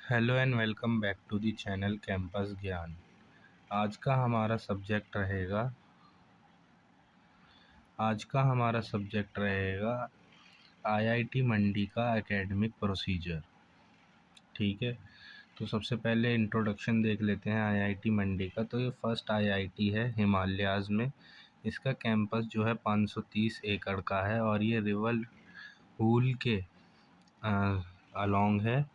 Hello and welcome back to the channel Campus Gyan. आज का हमारा सब्जेक्ट रहेगा आईआईटी मंडी का एकेडमिक प्रोसीजर। ठीक है, तो सबसे पहले इंट्रोडक्शन देख लेते हैं आईआईटी मंडी का। तो ये फर्स्ट आईआईटी है हिमालयाज़ में। इसका कैंपस जो है 530 एकड़ का है और ये रिवर हूल के अलोंग है,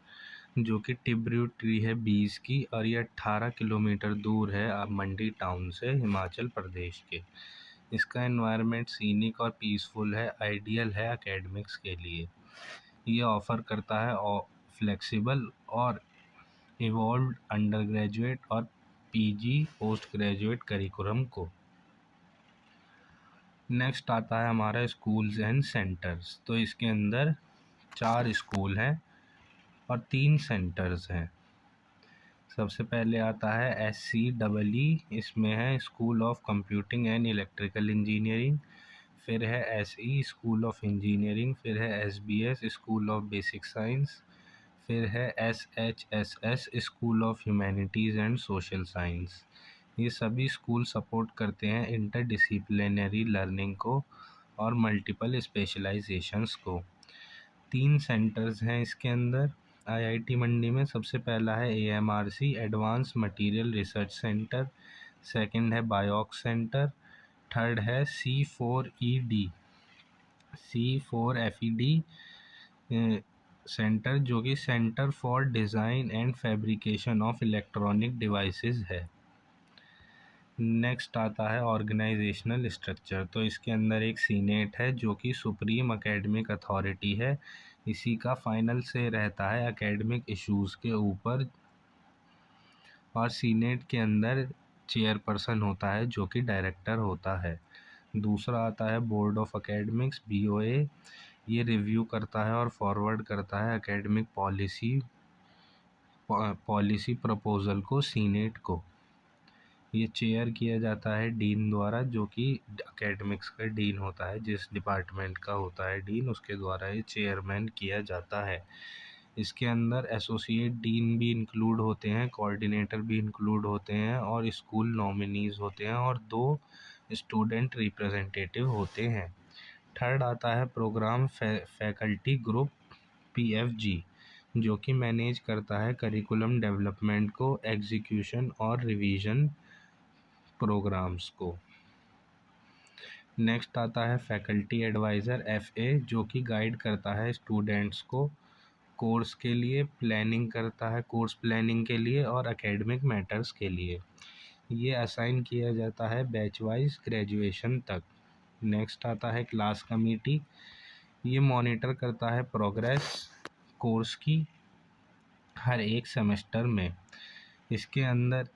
जो कि ट्रिब्यूटरी है 20 की, और ये 18 किलोमीटर दूर है मंडी टाउन से, हिमाचल प्रदेश के। इसका एनवायरनमेंट सीनिक और पीसफुल है, आइडियल है एकेडमिक्स के लिए। ये ऑफ़र करता है फ्लेक्सिबल और इवॉल्व्ड अंडर ग्रेजुएट और पीजी पोस्ट ग्रेजुएट करिकुलम को। नेक्स्ट आता है हमारा स्कूल्स एंड सेंटर्स। तो इसके अंदर 4 स्कूल हैं और 3 सेंटर्स हैं। सबसे पहले आता है SCEE, इसमें है school of computing and electrical engineering. फिर है SE स्कूल ऑफ इंजीनियरिंग। फिर है SBS school of basic science. फिर है SHSS school of humanities and social science. ये सभी स्कूल सपोर्ट करते हैं इंटरडिसिप्लिनरी लर्निंग को और मल्टीपल स्पेशलाइजेशंस को। 3 सेंटर्स हैं इसके अंदर आईआईटी मंडी में। सबसे पहला है AMRC advance material research centre. Second है बायोक्स सेंटर। थर्ड है C4FED सेंटर, जो कि centre for design and fabrication of electronic devices है। नेक्स्ट आता है ऑर्गेनाइजेशनल स्ट्रक्चर। तो इसके अंदर एक सीनेट है, जो कि सुप्रीम एकेडमिक अथॉरिटी है। इसी का फाइनल से रहता है एकेडमिक इश्यूज़ के ऊपर। और सीनेट के अंदर चेयरपर्सन होता है, जो कि डायरेक्टर होता है। दूसरा आता है बोर्ड ऑफ एकेडमिक्स BOA। ये रिव्यू करता है और फॉरवर्ड करता है एकेडमिक पॉलिसी प्रपोज़ल को सीनेट को। ये चेयर किया जाता है डीन द्वारा, जो कि एकेडमिक्स का डीन होता है। जिस डिपार्टमेंट का होता है डीन, उसके द्वारा ये चेयरमैन किया जाता है। इसके अंदर एसोसिएट डीन भी इंक्लूड होते हैं, कोऑर्डिनेटर भी इंक्लूड होते हैं, और स्कूल नॉमिनीज़ होते हैं, और 2 स्टूडेंट रिप्रेजेंटेटिव होते हैं। थर्ड आता है प्रोग्राम फैकल्टी ग्रुप PFG, जो कि मैनेज करता है करिकुलम डेवलपमेंट को, एग्जीक्यूशन और रिवीजन प्रोग्राम्स को। नेक्स्ट आता है फैकल्टी एडवाइज़र FA, जो कि गाइड करता है स्टूडेंट्स को कोर्स के लिए, प्लानिंग करता है कोर्स प्लानिंग के लिए और एकेडमिक मैटर्स के लिए। ये असाइन किया जाता है बैच वाइज ग्रेजुएशन तक। नेक्स्ट आता है क्लास कमेटी। ये मॉनिटर करता है प्रोग्रेस कोर्स की हर एक सेमेस्टर में। इसके अंदर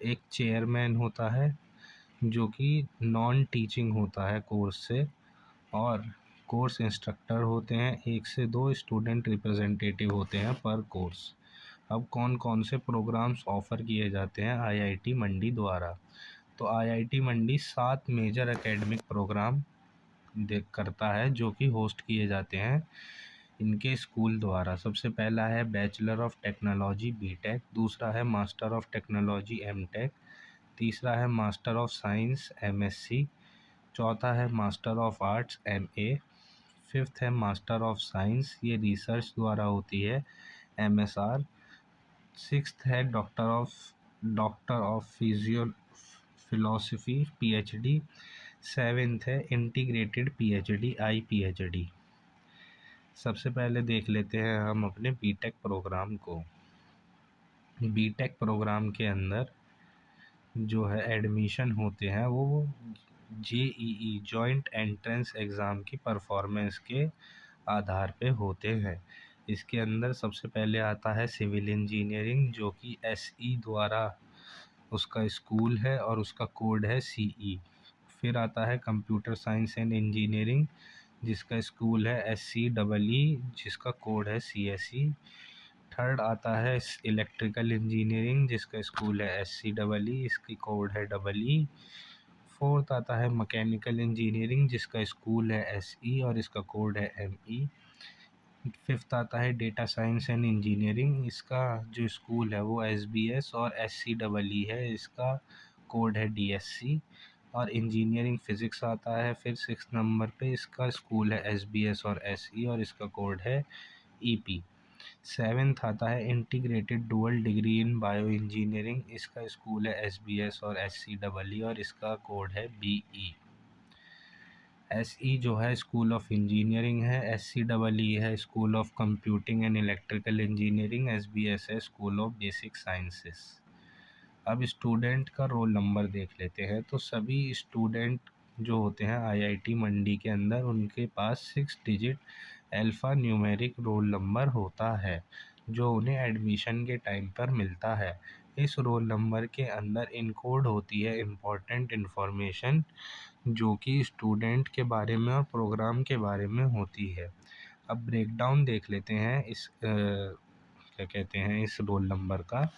एक चेयरमैन होता है, जो कि नॉन टीचिंग होता है कोर्स से, और कोर्स इंस्ट्रक्टर होते हैं। 1 से 2 स्टूडेंट रिप्रेजेंटेटिव होते हैं पर कोर्स। अब कौन कौन से प्रोग्राम्स ऑफ़र किए जाते हैं आईआईटी मंडी द्वारा। तो आईआईटी मंडी 7 मेजर एकेडमिक प्रोग्राम करता है, जो कि होस्ट किए जाते हैं इनके स्कूल द्वारा। सबसे पहला है बैचलर ऑफ टेक्नोलॉजी BTech। दूसरा है मास्टर ऑफ टेक्नोलॉजी MTech। तीसरा है मास्टर ऑफ साइंस MSc। चौथा है master of arts MA। Fifth है मास्टर ऑफ साइंस, ये रिसर्च द्वारा होती है, MSR। सिक्स्थ है doctor of philosophy PhD। Seventh है इंटीग्रेटेड PhD IPhD। सबसे पहले देख लेते हैं हम अपने BTech प्रोग्राम को। BTech प्रोग्राम के अंदर जो है एडमिशन होते हैं वो JEE जॉइंट एंट्रेंस एग्ज़ाम की परफॉर्मेंस के आधार पे होते हैं। इसके अंदर सबसे पहले आता है सिविल इंजीनियरिंग, जो कि SE द्वारा उसका स्कूल है और उसका कोड है CE। फिर आता है कंप्यूटर साइंस एंड इंजीनियरिंग, जिसका स्कूल है SCEE, जिसका कोड है CSE। थर्ड आता है इलेक्ट्रिकल इंजीनियरिंग, जिसका स्कूल है SCEE, इसकी कोड है EE। फोर्थ आता है मैकेनिकल इंजीनियरिंग, जिसका स्कूल है SE और इसका कोड है ME। फिफ्थ आता है डेटा साइंस एंड इंजीनियरिंग, इसका जो स्कूल है वो SBS और SCEE है, इसका कोड है DSC। और इंजीनियरिंग फिज़िक्स आता है फिर 6 नंबर पे, इसका स्कूल है SBS और SE और इसका कोड है EP। सेवेंथ आता है integrated dual degree in bio engineering, इसका स्कूल है SBS और SCEE और इसका कोड है BE। SE जो है स्कूल ऑफ इंजीनियरिंग है, SCEE है school of computing and electrical engineering, SBS है स्कूल ऑफ बेसिक साइंसेस। अब स्टूडेंट का रोल नंबर देख लेते हैं। तो सभी स्टूडेंट जो होते हैं IIT मंडी के अंदर, उनके पास 6 digit alpha numeric roll number होता है, जो उन्हें एडमिशन के टाइम पर मिलता है। इस रोल नंबर के अंदर इनकोड होती है इम्पॉर्टेंट इन्फॉर्मेशन, जो कि स्टूडेंट के बारे में और प्रोग्राम के बारे में होती है। अब ब्रेकडाउन देख लेते हैं इस क्या कहते हैं इस रोल नंबर का।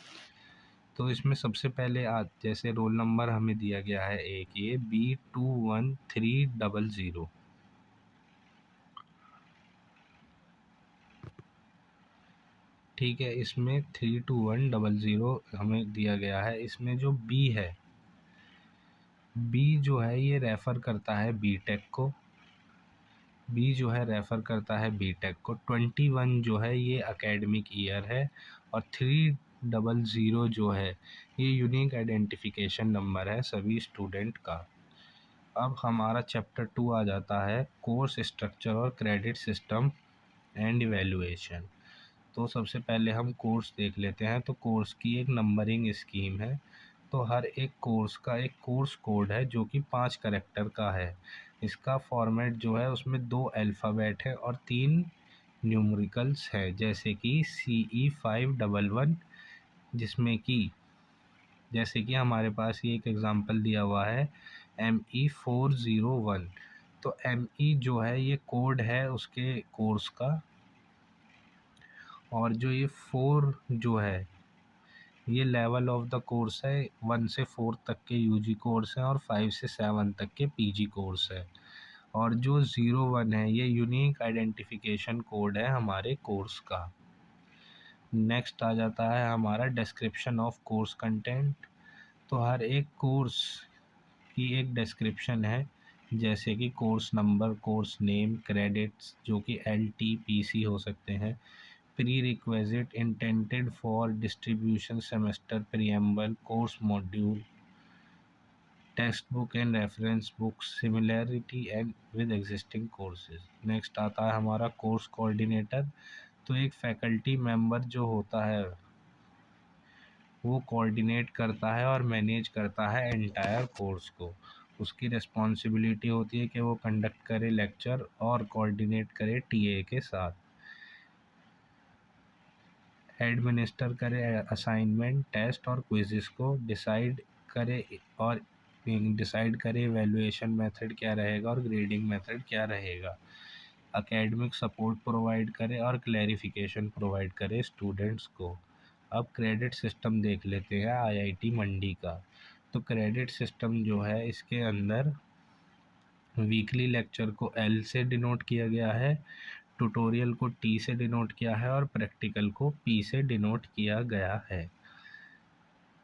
तो इसमें सबसे पहले जैसे रोल नंबर हमें दिया गया है एक ये B213000। ठीक है, इसमें 32100 हमें दिया गया है। इसमें जो B है, B जो है ये रेफ़र करता है B.Tech को, B जो है रेफ़र करता है B.Tech को। 21 जो है ये एकेडमिक ईयर है और 300 जो है ये यूनिक आइडेंटिफिकेशन नंबर है सभी स्टूडेंट का। अब हमारा चैप्टर 2 आ जाता है कोर्स स्ट्रक्चर और क्रेडिट सिस्टम एंड इवैल्यूएशन। तो सबसे पहले हम कोर्स देख लेते हैं। तो कोर्स की एक नंबरिंग स्कीम है। तो हर एक कोर्स का एक कोर्स कोड है जो कि 5 कैरेक्टर का है। इसका फॉर्मेट जो है उसमें 2 अल्फ़ाबेट है और 3 न्यूमेरिकल्स है, जैसे कि CE511, जिसमें कि जैसे कि हमारे पास ये एक एग्ज़ाम्पल दिया हुआ है ME401। तो ME जो है ये कोड है उसके कोर्स का, और जो ये 4 जो है ये लेवल ऑफ द कोर्स है। 1 से 4 तक के UG कोर्स हैं और 5 से 7 तक के PG कोर्स है। और जो 01 है ये यूनिक आइडेंटिफिकेशन कोड है हमारे कोर्स का। नेक्स्ट आ जाता है हमारा डिस्क्रिप्शन ऑफ कोर्स कंटेंट। तो हर एक कोर्स की एक डिस्क्रिप्शन है, जैसे कि course number, course name, credits जो कि LTPC हो सकते हैं, pre requisite, intended for distribution, semester preamble, course module, text book and reference books, similarity and with existing courses. Next आता है हमारा कोर्स कोऑर्डिनेटर। तो एक फैकल्टी मेंबर जो होता है वो कोऑर्डिनेट करता है और मैनेज करता है एंटायर कोर्स को। उसकी रिस्पॉन्सिबिलिटी होती है कि वो कंडक्ट करे लेक्चर और कोऑर्डिनेट करे TA के साथ, एडमिनिस्टर करे असाइनमेंट, टेस्ट और क्विज़ेस को, डिसाइड करे इवैल्यूएशन मेथड क्या रहेगा और ग्रेडिंग मेथड क्या रहेगा, एकेडमिक सपोर्ट प्रोवाइड करे और क्लैरिफिकेशन प्रोवाइड करे स्टूडेंट्स को। अब क्रेडिट सिस्टम देख लेते हैं IIT मंडी का। तो क्रेडिट सिस्टम जो है इसके अंदर वीकली लेक्चर को L से डिनोट किया गया है, ट्यूटोरियल को T से डिनोट किया है और प्रैक्टिकल को P से डिनोट किया गया है।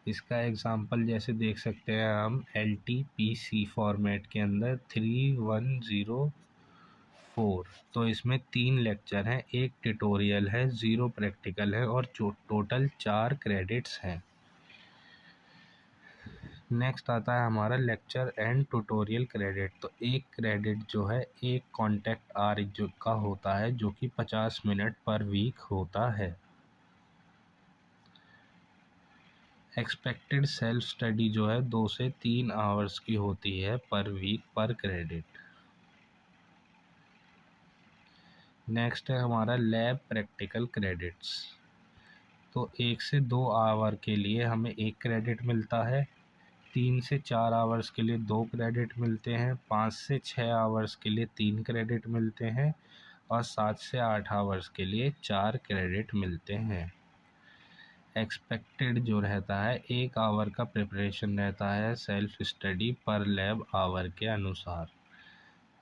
इसका एग्जांपल जैसे देख सकते हैं हम LTPC फॉर्मेट के अंदर 3104। तो इसमें 3 लेक्चर हैं, एक ट्यूटोरियल है, 0 प्रैक्टिकल है और टोटल 4 क्रेडिट्स हैं। नेक्स्ट आता है हमारा लेक्चर एंड ट्यूटोरियल क्रेडिट। तो एक क्रेडिट जो है एक कॉन्टैक्ट आवर जो का होता है, जो कि 50 मिनट पर वीक होता है। एक्सपेक्टेड सेल्फ स्टडी जो है 2 से 3 आवर्स की होती है पर वीक पर क्रेडिट। नेक्स्ट है हमारा लैब प्रैक्टिकल क्रेडिट्स। तो 1 से 2 आवर के लिए हमें 1 क्रेडिट मिलता है, 3 से 4 आवर्स के लिए 2 क्रेडिट मिलते हैं, 5 से 6 आवर्स के लिए 3 क्रेडिट मिलते हैं और 7 से 8 आवर्स के लिए 4 क्रेडिट मिलते हैं। एक्सपेक्टेड जो रहता है 1 आवर का प्रिपरेशन रहता है सेल्फ स्टडी पर लैब आवर के अनुसार।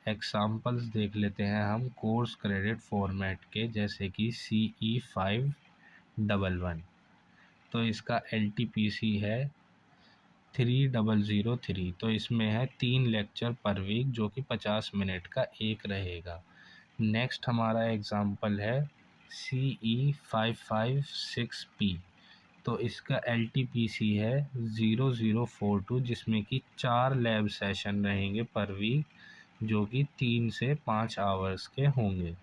एग्जाम्पल्स देख लेते हैं हम कोर्स क्रेडिट फॉर्मेट के, जैसे कि CE511। तो इसका LTPC है 3003। तो इसमें है 3 लेक्चर पर वीक, जो कि 50 मिनट का एक रहेगा। नेक्स्ट हमारा एग्जाम्पल है CE556P। तो इसका LTPC है 0042, जिसमें कि 4 लैब सेशन रहेंगे पर वीक, जो कि 3 से 5 आवर्स के होंगे।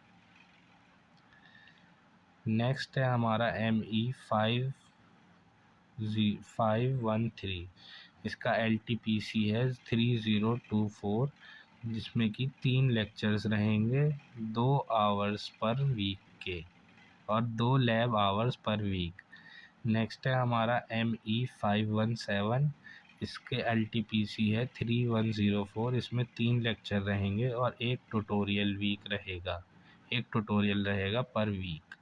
नेक्स्ट है हमारा ME513। इसका LTPC है 3024, जिसमें कि 3 लेक्चर्स रहेंगे 2 आवर्स पर वीक के और 2 lab hours per week. Next है हमारा ME517। इसके LTPC है 3104। इसमें 3 लेक्चर रहेंगे और एक ट्यूटोरियल रहेगा पर वीक।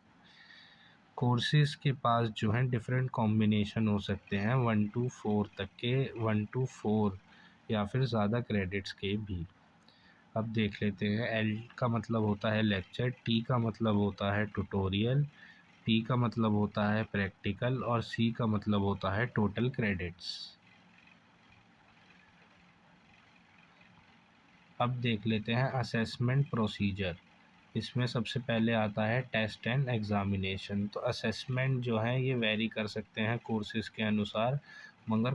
कोर्सेज़ के पास जो हैं डिफरेंट कॉम्बिनेशन हो सकते हैं, 1 to 4 तक के, 1 to 4 या फिर ज़्यादा क्रेडिट्स के भी। अब देख लेते हैं। L का मतलब होता है लेक्चर, T का मतलब होता है ट्यूटोरियल, P का मतलब होता है प्रैक्टिकल और C का मतलब होता है टोटल क्रेडिट्स। अब देख लेते हैं असेसमेंट प्रोसीजर। इसमें सबसे पहले आता है टेस्ट एंड एग्ज़ामिनेशन। तो असेसमेंट जो है ये वेरी कर सकते हैं कोर्सेज़ के अनुसार, मगर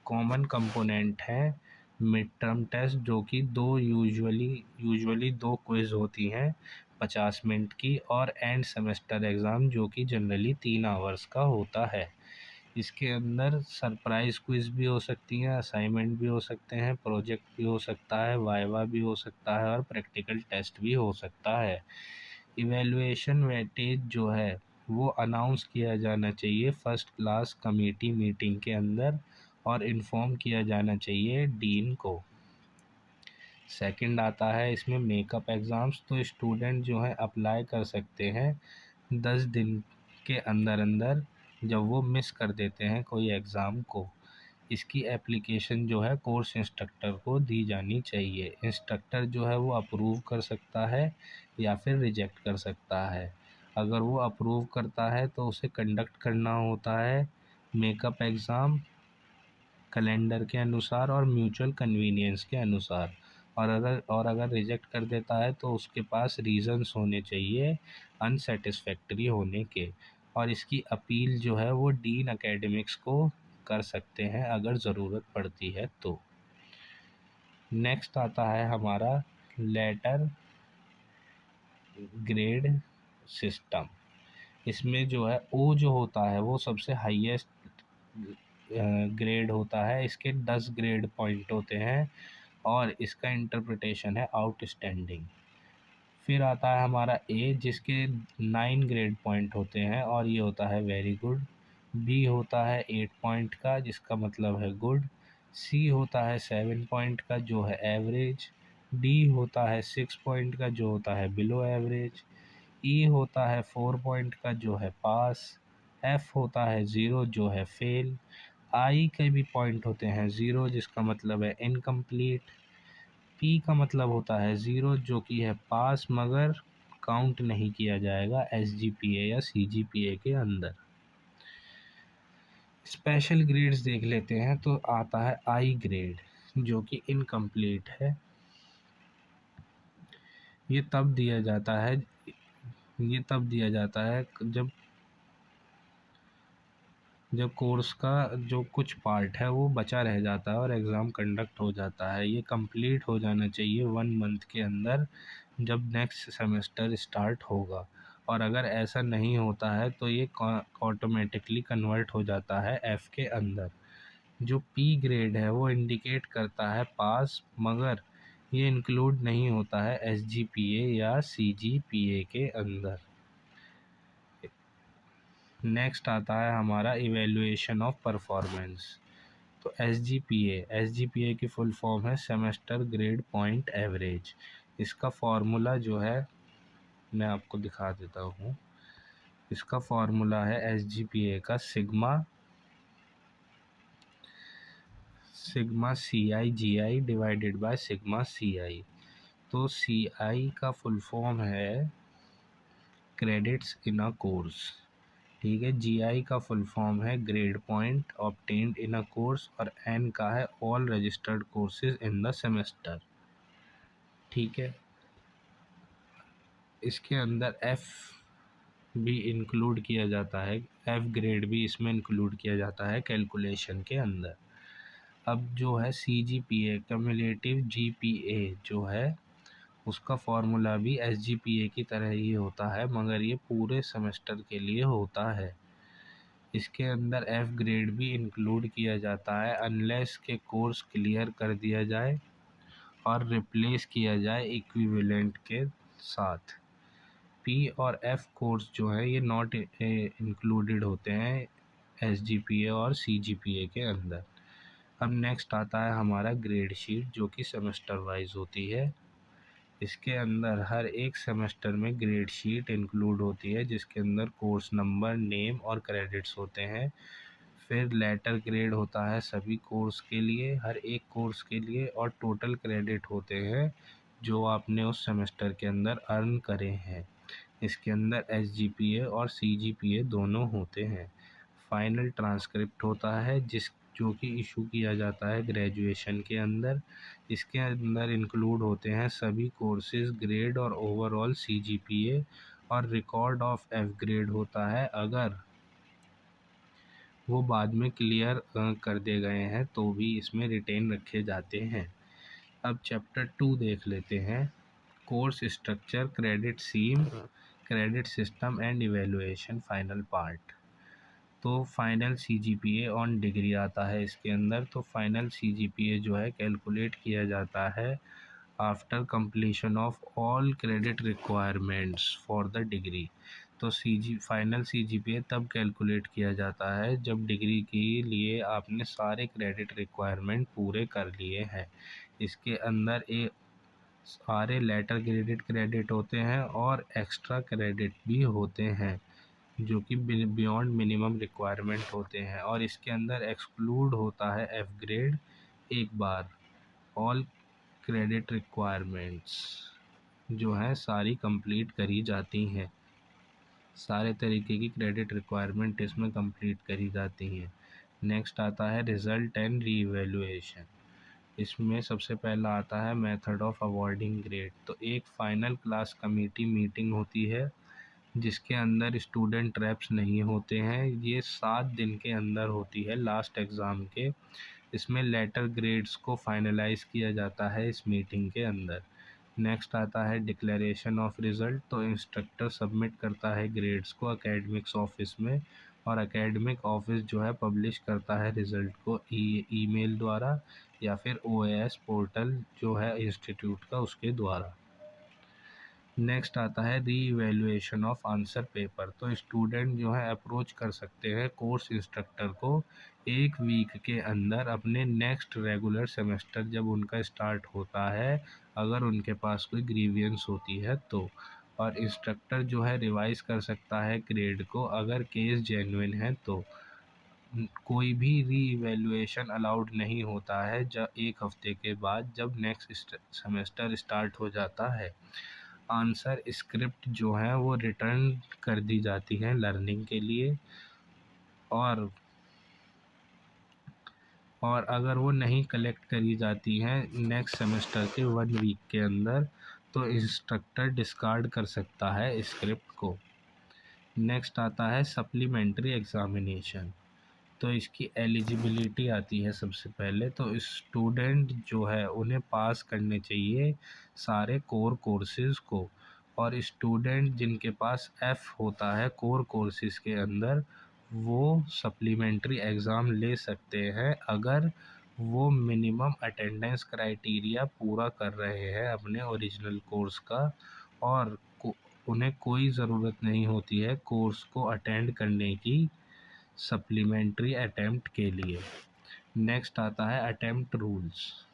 कॉमन कंपोनेंट है मिड टर्म टेस्ट, जो कि यूजुअली 2 क्विज़ होती हैं 50 मिनट की, और एंड सेमेस्टर एग्ज़ाम, जो कि जनरली 3 आवर्स का होता है। इसके अंदर सरप्राइज़ क्विज़ भी हो सकती हैं, असाइनमेंट भी हो सकते हैं, प्रोजेक्ट भी हो सकता है, वाइवा भी हो सकता है और प्रैक्टिकल टेस्ट भी हो सकता है। इवैल्यूएशन वेटेज जो है वो अनाउंस किया जाना चाहिए फर्स्ट क्लास कमेटी मीटिंग के अंदर और इन्फॉर्म किया जाना चाहिए डीन को। सेकंड आता है इसमें मेकअप एग्ज़ाम्स। तो स्टूडेंट जो है अप्लाई कर सकते हैं 10 दिन के अंदर अंदर, जब वो मिस कर देते हैं कोई एग्ज़ाम को। इसकी एप्लीकेशन जो है कोर्स इंस्ट्रक्टर को दी जानी चाहिए। इंस्ट्रक्टर जो है वो अप्रूव कर सकता है या फिर रिजेक्ट कर सकता है। अगर वो अप्रूव करता है तो उसे कंडक्ट करना होता है मेकअप एग्ज़ाम कैलेंडर के अनुसार और म्यूचुअल कन्वीनियंस के अनुसार। और अगर रिजेक्ट कर देता है तो उसके पास रीज़न्स होने चाहिए अनसेटिस्फैक्ट्री होने के, और इसकी अपील जो है वो डीन एकेडमिक्स को कर सकते हैं अगर ज़रूरत पड़ती है तो। नेक्स्ट आता है हमारा लेटर ग्रेड सिस्टम। इसमें जो है ओ जो होता है वो सबसे हाईएस्ट ग्रेड होता है। इसके 10 ग्रेड पॉइंट होते हैं और इसका इंटरप्रिटेशन है आउटस्टैंडिंग। फिर आता है हमारा ए, जिसके 9 ग्रेड पॉइंट होते हैं और ये होता है वेरी गुड। बी होता है 8 पॉइंट का, जिसका मतलब है गुड। सी होता है 7 पॉइंट का, जो है एवरेज। डी होता है 6 पॉइंट का, जो होता है बिलो एवरेज। ई होता है 4 पॉइंट का, जो है पास। एफ होता है 0, जो है फेल। आई के भी पॉइंट होते हैं 0, जिसका मतलब है इनकम्प्लीट। पी का मतलब होता है 0, जो कि है पास, मगर काउंट नहीं किया जाएगा SGPA या CGPA के अंदर। स्पेशल ग्रेड्स देख लेते हैं। तो आता है आई ग्रेड, जो कि इनकम्प्लीट है। ये तब दिया जाता है जब कोर्स का जो कुछ पार्ट है वो बचा रह जाता है और एग्ज़ाम कंडक्ट हो जाता है। ये कंप्लीट हो जाना चाहिए 1 मंथ के अंदर, जब नेक्स्ट सेमेस्टर स्टार्ट होगा। और अगर ऐसा नहीं होता है तो ये ऑटोमेटिकली कन्वर्ट हो जाता है F के अंदर। जो P ग्रेड है वो इंडिकेट करता है पास, मगर ये इंक्लूड नहीं होता है SGPA या CGPA के अंदर। नेक्स्ट आता है हमारा इवैल्यूएशन ऑफ परफॉर्मेंस। तो एस जी पी ए की फुल फॉर्म है सेमेस्टर ग्रेड पॉइंट एवरेज। इसका फार्मूला जो है मैं आपको दिखा देता हूँ। इसका फार्मूला है SGPA का sigma CI GI divided by sigma CI। तो CI का फुल फॉर्म है क्रेडिट्स इन अ कोर्स, ठीक है। GI का फुल फॉर्म है grade point obtained in a course, और N का है all registered courses in the semester, ठीक है। इसके अंदर F भी इंक्लूड किया जाता है, F ग्रेड भी इसमें इंक्लूड किया जाता है कैलकुलेशन के अंदर। अब जो है CGPA क्यूमुलेटिव GPA जो है उसका फॉर्मूला भी SGPA की तरह ही होता है, मगर ये पूरे सेमेस्टर के लिए होता है। इसके अंदर F ग्रेड भी इंक्लूड किया जाता है अनलेस के कोर्स क्लियर कर दिया जाए और रिप्लेस किया जाए इक्विवेलेंट के साथ। P और F कोर्स जो है ये नॉट इंक्लूडेड होते हैं SGPA और CGPA के अंदर। अब नेक्स्ट आता है हमारा ग्रेड शीट, जो कि सेमेस्टर वाइज होती है। इसके अंदर हर एक सेमेस्टर में ग्रेड शीट इंक्लूड होती है, जिसके अंदर कोर्स नंबर, नेम और क्रेडिट्स होते हैं। फिर लेटर ग्रेड होता है सभी कोर्स के लिए, हर एक कोर्स के लिए, और टोटल क्रेडिट होते हैं जो आपने उस सेमेस्टर के अंदर अर्न करे हैं। इसके अंदर SGPA और CGPA दोनों होते हैं। फाइनल ट्रांसक्रिप्ट होता है जो कि इशू किया जाता है ग्रेजुएशन के अंदर। इसके अंदर इंक्लूड होते हैं सभी कोर्सेज, ग्रेड और ओवरऑल CGPA, और रिकॉर्ड ऑफ F ग्रेड होता है अगर वो बाद में क्लियर कर दिए गए हैं तो भी इसमें रिटेन रखे जाते हैं। अब चैप्टर 2 देख लेते हैं, course structure, credit scheme, credit system and evaluation, final part. तो फाइनल CGPA ऑन डिग्री आता है इसके अंदर। तो फाइनल CGPA जो है कैलकुलेट किया जाता है after completion of all credit requirements for the degree. तो फाइनल CGPA तब कैलकुलेट किया जाता है जब डिग्री के लिए आपने सारे क्रेडिट रिक्वायरमेंट पूरे कर लिए हैं। इसके अंदर सारे लेटर ग्रेडेड क्रेडिट होते हैं और एक्स्ट्रा क्रेडिट भी होते हैं जो कि बियॉन्ड मिनिमम रिक्वायरमेंट होते हैं, और इसके अंदर एक्सक्लूड होता है F ग्रेड एक बार। ऑल क्रेडिट रिक्वायरमेंट्स जो हैं सारी कंप्लीट करी जाती हैं, सारे तरीके की क्रेडिट रिक्वायरमेंट इसमें कंप्लीट करी जाती हैं। नेक्स्ट आता है रिज़ल्ट एंड रीवैल्यूएशन। इसमें सबसे पहला आता है मेथड ऑफ अवॉर्डिंग ग्रेड। तो एक फाइनल क्लास कमेटी मीटिंग होती है जिसके अंदर स्टूडेंट रेप्स नहीं होते हैं। ये 7 दिन के अंदर होती है लास्ट एग्ज़ाम के। इसमें लेटर ग्रेड्स को फाइनलाइज किया जाता है इस मीटिंग के अंदर। नेक्स्ट आता है डिक्लेरेशन ऑफ रिज़ल्ट। तो इंस्ट्रक्टर सबमिट करता है ग्रेड्स को एकेडमिक्स ऑफिस में, और एकेडमिक ऑफिस जो है पब्लिश करता है रिज़ल्ट को ईमेल द्वारा या फिर OAS पोर्टल जो है इंस्टीट्यूट का उसके द्वारा। नेक्स्ट आता है री इवैल्यूएशन ऑफ आंसर पेपर। तो स्टूडेंट जो है अप्रोच कर सकते हैं कोर्स इंस्ट्रक्टर को 1 वीक के अंदर अपने नेक्स्ट रेगुलर सेमेस्टर जब उनका स्टार्ट होता है, अगर उनके पास कोई ग्रीवियंस होती है तो। और इंस्ट्रक्टर जो है रिवाइज कर सकता है ग्रेड को अगर केस जेन्युइन है तो। कोई भी री इवैल्यूएशन अलाउड नहीं होता है जब 1 हफ्ते के बाद जब नेक्स्ट सेमेस्टर स्टार्ट हो जाता है। आंसर स्क्रिप्ट जो है वो रिटर्न कर दी जाती है लर्निंग के लिए, और अगर वो नहीं कलेक्ट करी जाती हैं नेक्स्ट सेमेस्टर के 1 वीक के अंदर तो इंस्ट्रक्टर डिस्कार्ड कर सकता है स्क्रिप्ट को। नेक्स्ट आता है सप्लीमेंट्री एग्ज़ामिनेशन। तो इसकी एलिजिबिलिटी आती है सबसे पहले। तो स्टूडेंट जो है उन्हें पास करने चाहिए सारे कोर कोर्सेज़ को, और स्टूडेंट जिनके पास F होता है कोर कोर्सेज़ के अंदर वो सप्लीमेंट्री एग्ज़ाम ले सकते हैं अगर वो मिनिमम अटेंडेंस क्राइटेरिया पूरा कर रहे हैं अपने ओरिजिनल कोर्स का, और उन्हें कोई ज़रूरत नहीं होती है कोर्स को अटेंड करने की सप्लीमेंट्री अटेम्प्ट के लिए। नेक्स्ट आता है अटेम्प्ट रूल्स।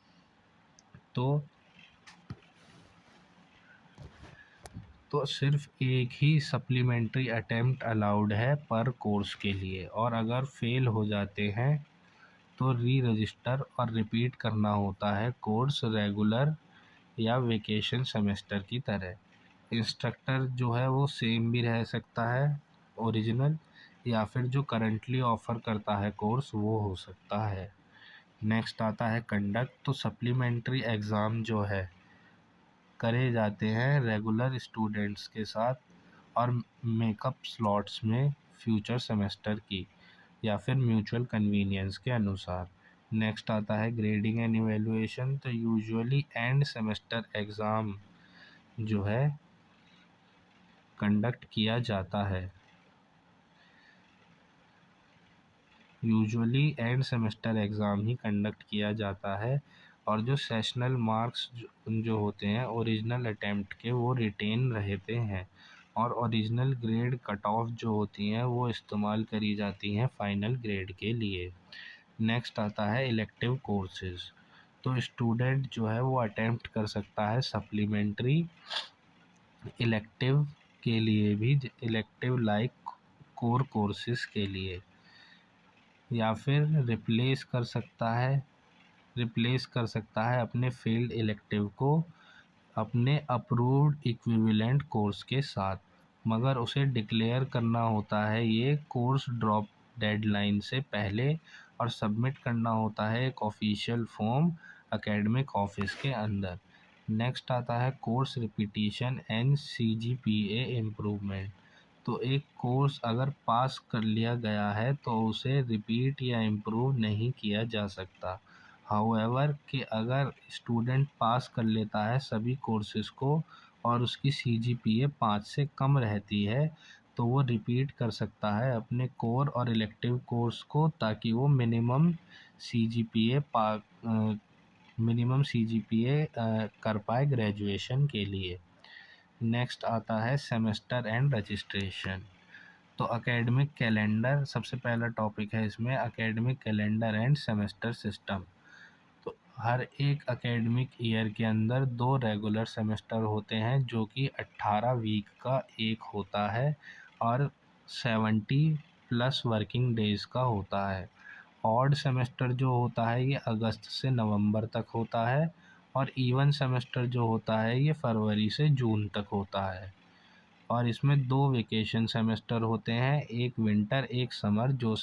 तो सिर्फ एक ही सप्लीमेंट्री अटेम्प्ट अलाउड है पर कोर्स के लिए, और अगर फेल हो जाते हैं तो री रजिस्टर और रिपीट करना होता है कोर्स रेगुलर या वेकेशन सेमेस्टर की तरह। इंस्ट्रक्टर जो है वो सेम भी रह सकता है ओरिजिनल, या फिर जो करंटली ऑफ़र करता है कोर्स वो हो सकता है। नेक्स्ट आता है कंडक्ट। तो सप्लीमेंट्री एग्ज़ाम जो है करे जाते हैं रेगुलर स्टूडेंट्स के साथ और मेकअप स्लॉट्स में फ्यूचर सेमेस्टर की, या फिर म्यूचुअल कन्वीनियंस के अनुसार। नेक्स्ट आता है ग्रेडिंग एंड इवैल्यूएशन। तो यूजुअली एंड सेमेस्टर एग्ज़ाम जो है कंडक्ट किया जाता है। यूजुअली एंड सेमेस्टर एग्ज़ाम ही कंडक्ट किया जाता है, और जो सेशनल मार्क्स जो होते हैं ओरिजिनल अटेम्प्ट के वो रिटेन रहते हैं, और ओरिजिनल ग्रेड कट ऑफ जो होती हैं वो इस्तेमाल करी जाती हैं फाइनल ग्रेड के लिए। नेक्स्ट आता है इलेक्टिव कोर्सेज। तो स्टूडेंट जो है वो अटेम्प्ट कर सकता है सप्लीमेंट्री इलेक्टिव के लिए भी, इलेक्टिव लाइक कोर कोर्सेज के लिए, या फिर रिप्लेस कर सकता है अपने फेल्ड इलेक्टिव को अपने अप्रूव्ड इक्विवेलेंट कोर्स के साथ, मगर उसे डिक्लेयर करना होता है ये कोर्स ड्रॉप डेडलाइन से पहले, और सबमिट करना होता है एक ऑफिशियल फॉर्म एकेडमिक ऑफिस के अंदर। नेक्स्ट आता है course repetition and CGPA improvement. तो एक कोर्स अगर पास कर लिया गया है तो उसे रिपीट या इम्प्रूव नहीं किया जा सकता। हाउएवर कि अगर स्टूडेंट पास कर लेता है सभी कोर्सेज़ को और उसकी CGPA 5 से कम रहती है, तो वो रिपीट कर सकता है अपने कोर और इलेक्टिव कोर्स को, ताकि वो मिनिमम CGPA कर पाए ग्रेजुएशन के लिए। नेक्स्ट आता है सेमेस्टर एंड रजिस्ट्रेशन। तो एकेडमिक कैलेंडर सबसे पहला टॉपिक है इसमें, academic calendar end semester system. तो हर एक एकेडमिक ईयर के अंदर 2 रेगुलर सेमेस्टर होते हैं जो कि 18 वीक का एक होता है और 70+ वर्किंग डेज़ का होता है। ऑड सेमेस्टर जो होता है ये अगस्त से नवंबर तक होता है, और इवन सेमेस्टर जो होता है ये फरवरी से जून तक होता है। और इसमें 2 वेकेशन सेमेस्टर होते हैं, एक विंटर एक समर, जो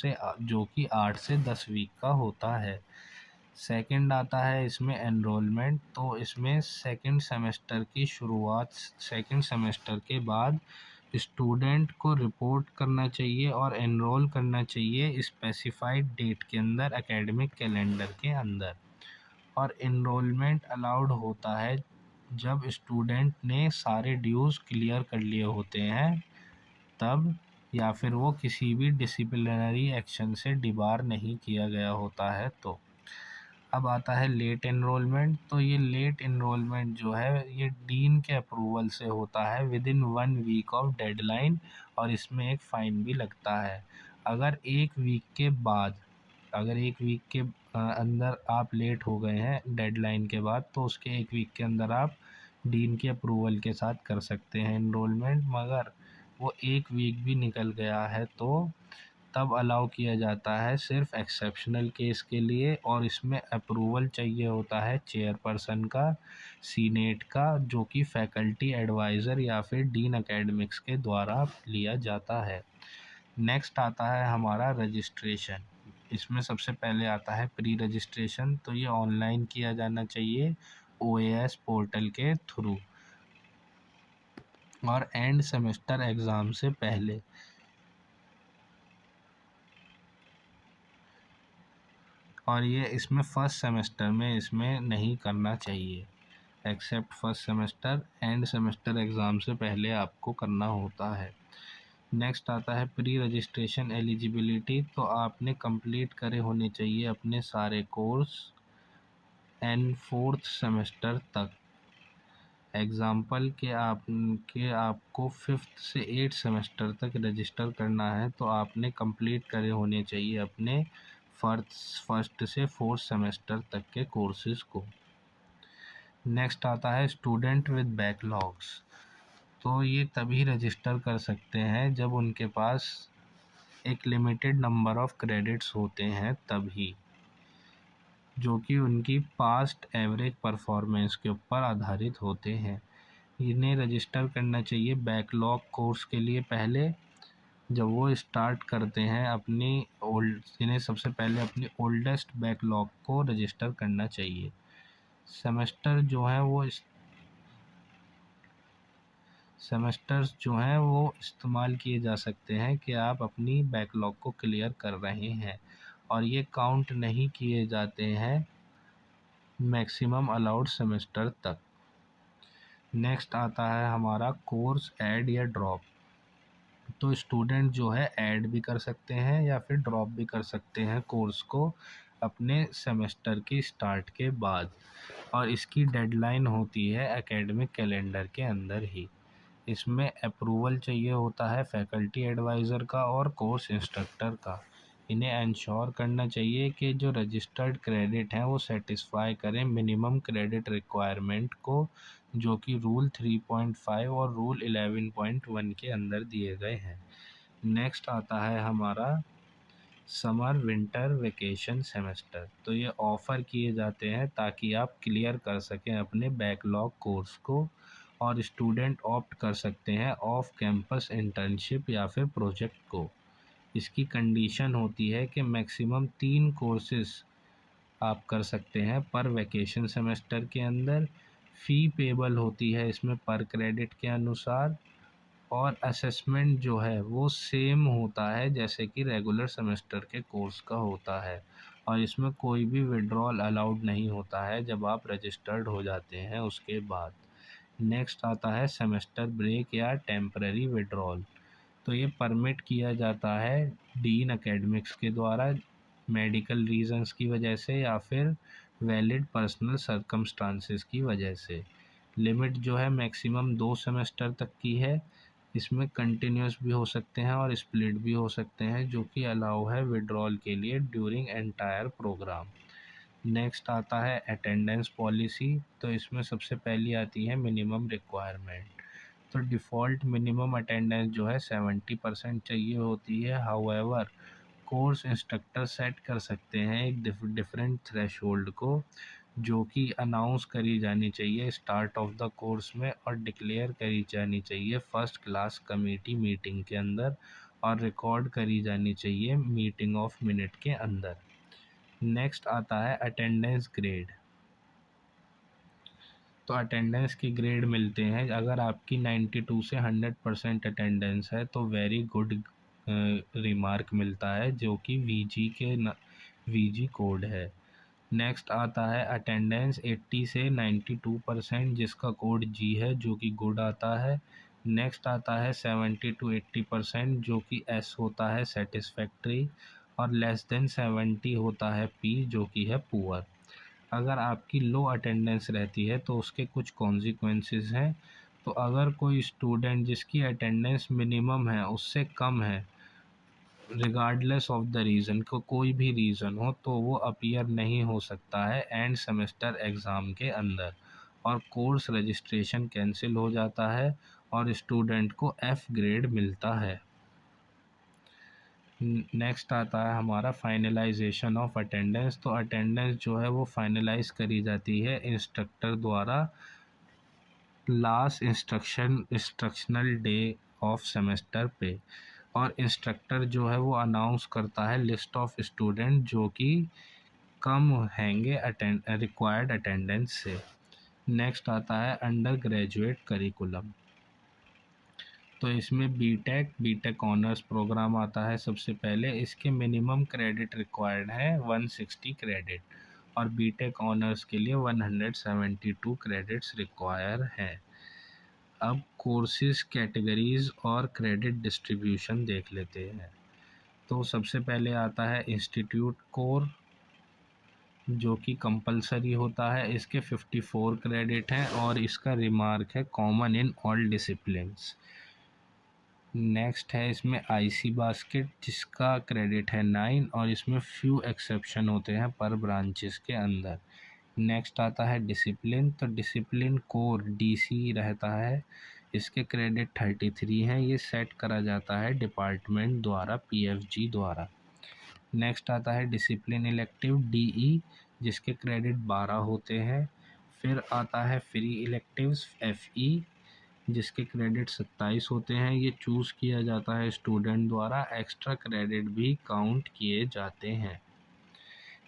कि 8 से 10 वीक का होता है। सेकंड आता है इसमें एनरोलमेंट। तो इसमें सेकंड सेमेस्टर के बाद स्टूडेंट को रिपोर्ट करना चाहिए और एनरोल करना चाहिए स्पेसिफाइड डेट के अंदर एकेडमिक कैलेंडर के अंदर। और एनरोलमेंट अलाउड होता है जब स्टूडेंट ने सारे ड्यूज़ क्लियर कर लिए होते हैं तब, या फिर वो किसी भी डिसिप्लिनरी एक्शन से डिबार नहीं किया गया होता है तो। अब आता है लेट एनरोलमेंट। तो ये लेट एनरोलमेंट जो है ये डीन के अप्रूवल से होता है विदिन 1 वीक ऑफ डेडलाइन, और इसमें एक फ़ाइन भी लगता है। अगर एक वीक के बाद अगर एक वीक के अंदर आप लेट हो गए हैं डेडलाइन के बाद, तो उसके एक वीक के अंदर आप डीन के अप्रूवल के साथ कर सकते हैं एनरोलमेंट। मगर वो एक वीक भी निकल गया है तो तब अलाउ किया जाता है सिर्फ एक्सेप्शनल केस के लिए, और इसमें अप्रूवल चाहिए होता है चेयरपर्सन का, सीनेट का, जो कि फैकल्टी एडवाइज़र या फिर डीन एकेडमिक्स के द्वारा लिया जाता है। नेक्स्ट आता है हमारा रजिस्ट्रेशन। इसमें सबसे पहले आता है प्री रजिस्ट्रेशन। तो ये ऑनलाइन किया जाना चाहिए OAS पोर्टल के थ्रू और एंड सेमेस्टर एग्ज़ाम से पहले। और ये इसमें फर्स्ट सेमेस्टर में इसमें नहीं करना चाहिए, accept first semester, end semester exam से पहले आपको करना होता है। नेक्स्ट आता है प्री रजिस्ट्रेशन एलिजिबिलिटी। तो आपने कंप्लीट करे होने चाहिए अपने सारे कोर्स फोर्थ सेमेस्टर तक। एग्ज़ाम्पल आपको 5th से 8th सेमेस्टर तक रजिस्टर करना है तो आपने कंप्लीट करे होने चाहिए अपने फर्स्ट से 4th सेमेस्टर तक के कोर्सेज़ को। नेक्स्ट आता है स्टूडेंट विद बैकलॉग्स। तो ये तभी रजिस्टर कर सकते हैं जब उनके पास एक लिमिटेड नंबर ऑफ़ क्रेडिट्स होते हैं तभी। जो कि उनकी पास्ट एवरेज परफॉर्मेंस के ऊपर आधारित होते हैं। इन्हें रजिस्टर करना चाहिए बैकलॉग कोर्स के लिए पहले जब वो स्टार्ट करते हैं इन्हें सबसे पहले अपनी ओल्डेस्ट बैकलॉग को रजिस्टर करना चाहिए। सेमेस्टर्स जो हैं वो इस्तेमाल किए जा सकते हैं कि आप अपनी बैकलॉग को क्लियर कर रहे हैं, और ये काउंट नहीं किए जाते हैं मैक्सिमम अलाउड सेमेस्टर तक। नेक्स्ट आता है हमारा कोर्स ऐड या ड्रॉप। तो स्टूडेंट जो है ऐड भी कर सकते हैं या फिर ड्रॉप भी कर सकते हैं कोर्स को अपने सेमेस्टर की स्टार्ट के बाद, और इसकी डेडलाइन होती है एकेडमिक कैलेंडर के अंदर ही। इसमें अप्रूवल चाहिए होता है फैकल्टी एडवाइज़र का और कोर्स इंस्ट्रक्टर का। इन्हें इंश्योर करना चाहिए कि जो रजिस्टर्ड क्रेडिट हैं वो सेटिस्फाई करें मिनिमम क्रेडिट रिक्वायरमेंट को, जो कि रूल 3.5 और रूल 11.1 के अंदर दिए गए हैं। नेक्स्ट आता है हमारा समर विंटर वेकेशन सेमेस्टर। तो ये ऑफ़र किए जाते हैं ताकि आप क्लियर कर सकें अपने बैकलॉग कोर्स को, और स्टूडेंट ऑप्ट कर सकते हैं ऑफ कैंपस इंटर्नशिप या फिर प्रोजेक्ट को। इसकी कंडीशन होती है कि मैक्सिमम 3 कोर्सेज आप कर सकते हैं पर वैकेशन सेमेस्टर के अंदर। फ़ी पेबल होती है इसमें पर क्रेडिट के अनुसार, और असेसमेंट जो है वो सेम होता है जैसे कि रेगुलर सेमेस्टर के कोर्स का होता है, और इसमें कोई भी विड्रॉल अलाउड नहीं होता है जब आप रजिस्टर्ड हो जाते हैं उसके बाद। नेक्स्ट आता है सेमेस्टर ब्रेक या टेम्पररी विड्रॉल। तो ये परमिट किया जाता है डीन एकेडमिक्स के द्वारा मेडिकल रीजंस की वजह से या फिर वैलिड पर्सनल सर्कमस्टांसेस की वजह से। लिमिट जो है मैक्सिमम 2 सेमेस्टर तक की है। इसमें कंटिन्यूस भी हो सकते हैं और स्प्लिट भी हो सकते हैं, जो कि अलाउ है विड्रॉल के लिए ड्यूरिंग एंटायर प्रोग्राम। नेक्स्ट आता है अटेंडेंस पॉलिसी। तो इसमें सबसे पहली आती है मिनिमम रिक्वायरमेंट। तो डिफ़ॉल्ट मिनिमम अटेंडेंस जो है 70% चाहिए होती है। हाउएवर कोर्स इंस्ट्रक्टर सेट कर सकते हैं एक डिफरेंट थ्रेशोल्ड को, जो कि अनाउंस करी जानी चाहिए स्टार्ट ऑफ द कोर्स में और डिक्लेयर करी जानी चाहिए फर्स्ट क्लास कमेटी मीटिंग के अंदर, और रिकॉर्ड करी जानी चाहिए मीटिंग ऑफ मिनट के अंदर। नेक्स्ट आता है अटेंडेंस ग्रेड। तो अटेंडेंस के ग्रेड मिलते हैं। अगर आपकी 92 से 100% अटेंडेंस है तो वेरी गुड रिमार्क मिलता है, जो कि वीजी कोड है। नेक्स्ट आता है अटेंडेंस 80 से 92%, जिसका कोड जी है, जो कि गुड आता है। नेक्स्ट आता है 70 to 80%, जो कि एस होता है सेटिस्फैक्ट्री, और लेस देन 70 होता है पी, जो कि है पुअर। अगर आपकी लो अटेंडेंस रहती है तो उसके कुछ कॉन्सिक्वेंसेस हैं। तो अगर कोई स्टूडेंट जिसकी अटेंडेंस मिनिमम है उससे कम है, रिगार्डलेस ऑफ द रीज़न, को कोई भी रीज़न हो, तो वो अपीयर नहीं हो सकता है एंड सेमेस्टर एग्ज़ाम के अंदर, और कोर्स रजिस्ट्रेशन कैंसिल हो जाता है और स्टूडेंट को एफ़ ग्रेड मिलता है। नेक्स्ट आता है हमारा फाइनलाइजेशन ऑफ अटेंडेंस। तो अटेंडेंस जो है वो फाइनलाइज करी जाती है इंस्ट्रक्टर द्वारा last instructional day of semester पे, और इंस्ट्रक्टर जो है वो अनाउंस करता है लिस्ट ऑफ स्टूडेंट जो कि कम हैंगे रिक्वायर्ड अटेंडेंस से। नेक्स्ट आता है अंडर ग्रेजुएट करिकुलम। तो इसमें बीटेक ऑनर्स प्रोग्राम आता है सबसे पहले। इसके मिनिमम क्रेडिट रिक्वायर्ड है 160 क्रेडिट, और बीटेक ऑनर्स के लिए 172 क्रेडिट्स रिक्वायर हैं। अब कोर्सेज कैटेगरीज और क्रेडिट डिस्ट्रीब्यूशन देख लेते हैं। तो सबसे पहले आता है इंस्टीट्यूट कोर, जो कि कंपलसरी होता है। इसके 54 क्रेडिट हैं और इसका रिमार्क है common in all disciplines. Next है इसमें आईसी बास्केट, जिसका क्रेडिट है 9, और इसमें फ्यू एक्सेप्शन होते हैं पर ब्रांचेस के अंदर। नेक्स्ट आता है डिसिप्लिन। तो डिसिप्लिन कोर डीसी रहता है। इसके क्रेडिट 33 हैं। ये सेट करा जाता है डिपार्टमेंट द्वारा, पीएफजी द्वारा। नेक्स्ट आता है डिसिप्लिन इलेक्टिव डीई, जिसके क्रेडिट 12 होते हैं। फिर आता है फ्री इलेक्टिव्स FE, जिसके क्रेडिट 27 होते हैं। ये चूज़ किया जाता है स्टूडेंट द्वारा, एक्स्ट्रा क्रेडिट भी काउंट किए जाते हैं।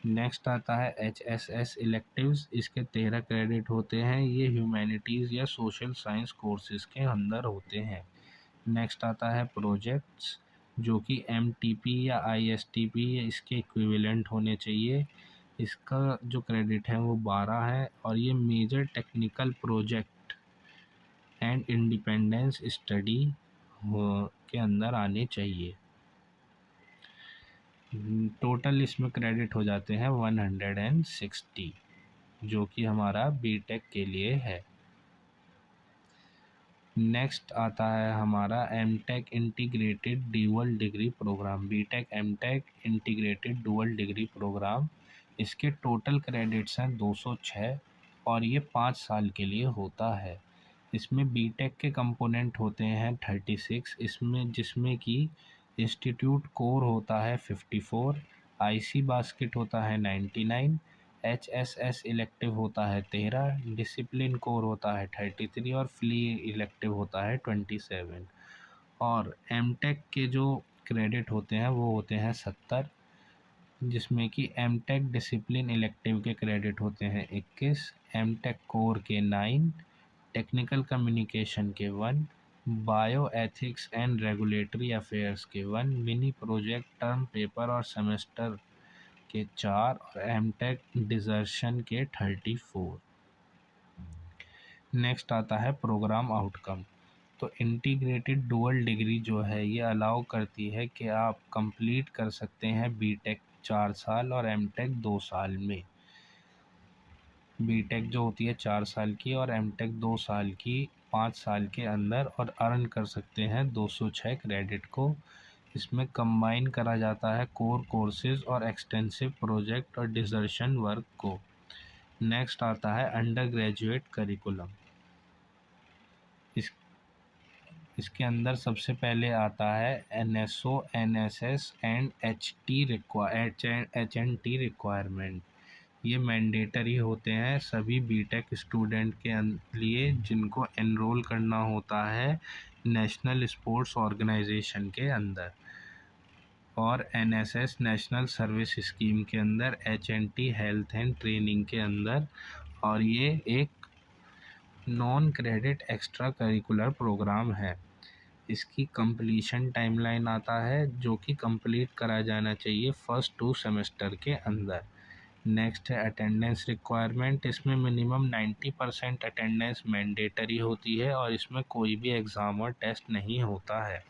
नेक्स्ट आता है HSS इलेक्टिव्स, इसके 13 क्रेडिट होते हैं। ये ह्यूमैनिटीज़ या सोशल साइंस कोर्सेज के अंदर होते हैं। नेक्स्ट आता है प्रोजेक्ट्स, जो कि MTP या ISTP या इसके इक्विवेलेंट होने चाहिए। इसका जो क्रेडिट है वो 12 है, और ये major technical project and independence study के अंदर आने चाहिए। टोटल इसमें क्रेडिट हो जाते हैं 160, जो कि हमारा बीटेक के लिए है। नेक्स्ट आता है हमारा MTech integrated dual degree programme, BTech MTech integrated dual degree programme. इसके टोटल क्रेडिट्स हैं 206, और ये 5 साल के लिए होता है। इसमें बीटेक के कंपोनेंट होते हैं 36, इसमें जिसमें कि इंस्टीट्यूट कोर होता है 54, आईसी बास्केट होता है 99, HSS इलेक्टिव होता है 13, डिसिप्लिन कोर होता है 33, और फ्ली इलेक्टिव होता है 27। और एमटेक के जो क्रेडिट होते हैं वो होते हैं 70, जिसमें कि एमटेक डिसिप्लिन इलेक्टिव के क्रेडिट होते हैं 21, एमटेक कोर के 9, टेक्निकल कम्युनिकेशन के 1, bio ethics and regulatory affairs के 1, मिनी प्रोजेक्ट टर्म पेपर और सेमेस्टर के 4, और एमटेक डिजर्शन के 34। नेक्स्ट आता है प्रोग्राम आउटकम। तो इंटीग्रेटेड डुअल डिग्री जो है ये अलाउ करती है कि आप कंप्लीट कर सकते हैं बीटेक 4 साल और एमटेक 2 साल में। बीटेक जो होती है 4 साल की और एमटेक 2 साल की 5 साल के अंदर, और अर्न कर सकते हैं 206 क्रेडिट को। इसमें कंबाइन करा जाता है कोर कोर्सेज और एक्सटेंसिव प्रोजेक्ट और डिसर्शन वर्क को। नेक्स्ट आता है अंडर ग्रेजुएट करिकुलम। इसके अंदर सबसे पहले आता है NSO NSS and HNT requirement. ये मैंडेटरी होते हैं सभी बीटेक स्टूडेंट के लिए जिनको एनरोल करना होता है नेशनल स्पोर्ट्स ऑर्गेनाइजेशन के अंदर, और NSS नेशनल सर्विस स्कीम के अंदर, HNT हेल्थ एंड ट्रेनिंग के अंदर। और ये एक non credit extra curricular programme है। इसकी कंप्लीशन टाइमलाइन आता है जो कि कंप्लीट करा जाना चाहिए फर्स्ट 2 सेमेस्टर के अंदर। नेक्स्ट है अटेंडेंस रिक्वायरमेंट। इसमें मिनिमम 90% अटेंडेंस मैंडेटरी होती है, और इसमें कोई भी एग्ज़ाम और टेस्ट नहीं होता है।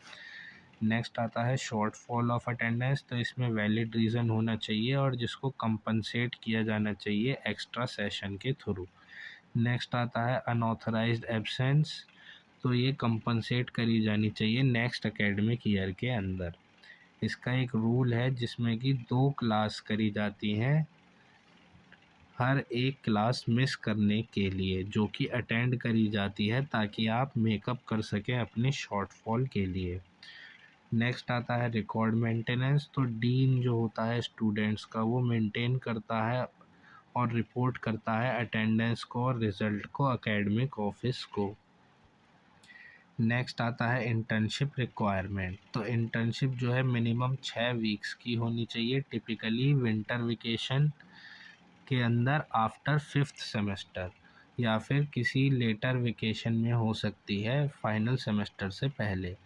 नेक्स्ट आता है शॉर्ट फॉल ऑफ अटेंडेंस। तो इसमें वैलिड रीज़न होना चाहिए और जिसको कंपनसेट किया जाना चाहिए एक्स्ट्रा सेशन के थ्रू। नेक्स्ट आता है अनऑथराइज्ड एब्सेंस। तो ये कंपनसेट करी जानी चाहिए नेक्स्ट एकेडमिक ईयर के अंदर। इसका एक रूल है जिसमें कि 2 क्लास करी जाती हैं हर एक क्लास मिस करने के लिए, जो कि अटेंड करी जाती है ताकि आप मेकअप कर सकें अपने शॉर्टफॉल के लिए। नेक्स्ट आता है रिकॉर्ड मेंटेनेंस। तो डीन जो होता है स्टूडेंट्स का वो मेंटेन करता है और रिपोर्ट करता है अटेंडेंस को और रिज़ल्ट को एकेडमिक ऑफिस को। नेक्स्ट आता है इंटर्नशिप रिक्वायरमेंट। तो इंटर्नशिप जो है मिनिमम 6 वीक्स की होनी चाहिए, टिपिकली विंटर वेकेशन के अंदर आफ्टर 5th सेमेस्टर, या फिर किसी लेटर वेकेशन में हो सकती है फाइनल सेमेस्टर से पहले।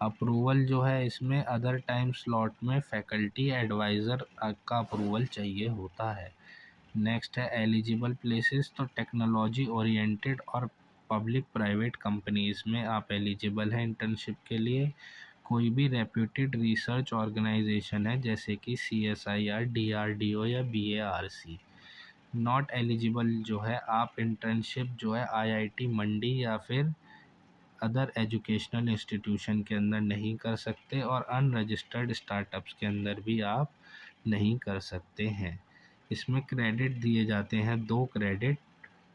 अप्रूवल जो है इसमें अदर टाइम स्लॉट में फैकल्टी एडवाइज़र का अप्रूवल चाहिए होता है। नेक्स्ट है एलिजिबल प्लेसेस। तो टेक्नोलॉजी ओरिएंटेड और पब्लिक प्राइवेट कंपनीज़ में आप एलिजिबल हैं इंटर्नशिप के लिए। कोई भी रेप्यूटेड रिसर्च ऑर्गेनाइजेशन है जैसे कि CSIR, DRDO या BARC। नॉट एलिजिबल जो है आप इंटर्नशिप जो है IIT मंडी या फिर अदर एजुकेशनल इंस्टीट्यूशन के अंदर नहीं कर सकते, और अनरजिस्टर्ड स्टार्टअप्स के अंदर भी आप नहीं कर सकते हैं। इसमें क्रेडिट दिए जाते हैं 2 क्रेडिट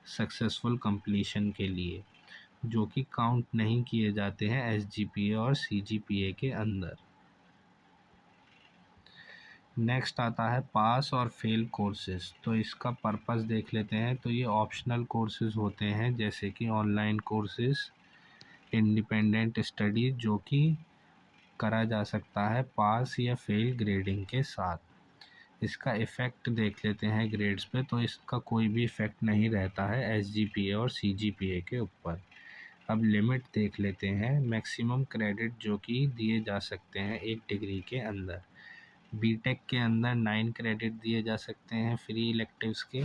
सक्सेसफुल कंप्लीशन के लिए, जो कि काउंट नहीं किए जाते हैं SGPA और CGPA के अंदर। नेक्स्ट आता है पास और फेल कोर्सेज। तो इसका पर्पस देख लेते हैं। तो ये ऑप्शनल कोर्सेज होते हैं, जैसे कि ऑनलाइन कोर्सेज, इंडिपेंडेंट स्टडी, जो कि करा जा सकता है पास या फेल ग्रेडिंग के साथ। इसका इफ़ेक्ट देख लेते हैं ग्रेड्स पे। तो इसका कोई भी इफ़ेक्ट नहीं रहता है एसजीपीए और सीजीपीए के ऊपर। अब लिमिट देख लेते हैं। मैक्सिमम क्रेडिट जो कि दिए जा सकते हैं एक डिग्री के अंदर। बीटेक के अंदर 9 क्रेडिट दिए जा सकते हैं फ्री इलेक्टिव्स के।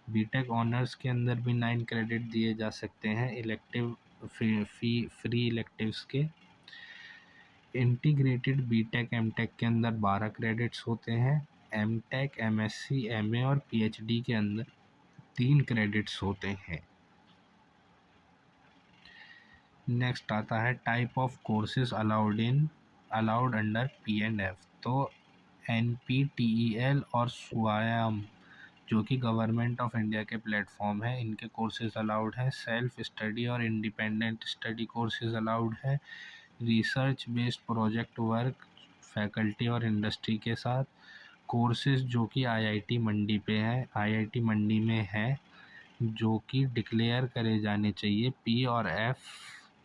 बीटेक ऑनर्स के अंदर भी 9 क्रेडिट दिए जा सकते हैं इलेक्टिव फ्री इलेक्टिव्स के। इंटीग्रेटेड बीटेक एमटेक के अंदर 12 क्रेडिट्स होते हैं। एमटेक, एमएससी, एमए और पीएचडी के अंदर 3 क्रेडिट्स होते हैं। नेक्स्ट आता है type of courses allowed under P and F. तो एनपीटीईएल और स्वायम, जो कि गवर्नमेंट ऑफ इंडिया के प्लेटफॉर्म है, इनके कोर्सेज अलाउड हैं। सेल्फ स्टडी और इंडिपेंडेंट स्टडी कोर्सेज अलाउड है। Research based project work faculty और इंडस्ट्री के साथ। कोर्सेज जो कि आईआईटी मंडी पे हैं, आईआईटी मंडी में है, जो कि डिक्लेयर करे जाने चाहिए पी और एफ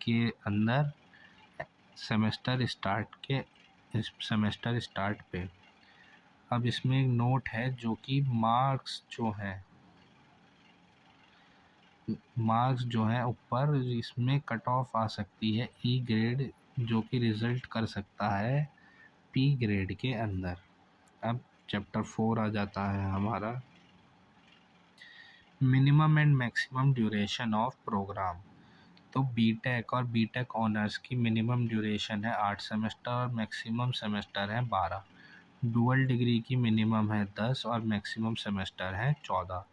के अंदर सेमेस्टर स्टार्ट पे। अब इसमें एक नोट है, जो कि मार्क्स जो हैं ऊपर, इसमें कट ऑफ आ सकती है ई ग्रेड, जो कि रिजल्ट कर सकता है पी ग्रेड के अंदर। अब चैप्टर 4 आ जाता है हमारा, minimum and maximum duration of programme. तो बीटेक और बीटेक ऑनर्स की मिनिमम ड्यूरेशन है 8 सेमेस्टर और मैक्सिमम सेमेस्टर है 12। डुअल डिग्री की मिनिमम है 10 और मैक्सिमम सेमेस्टर है 14।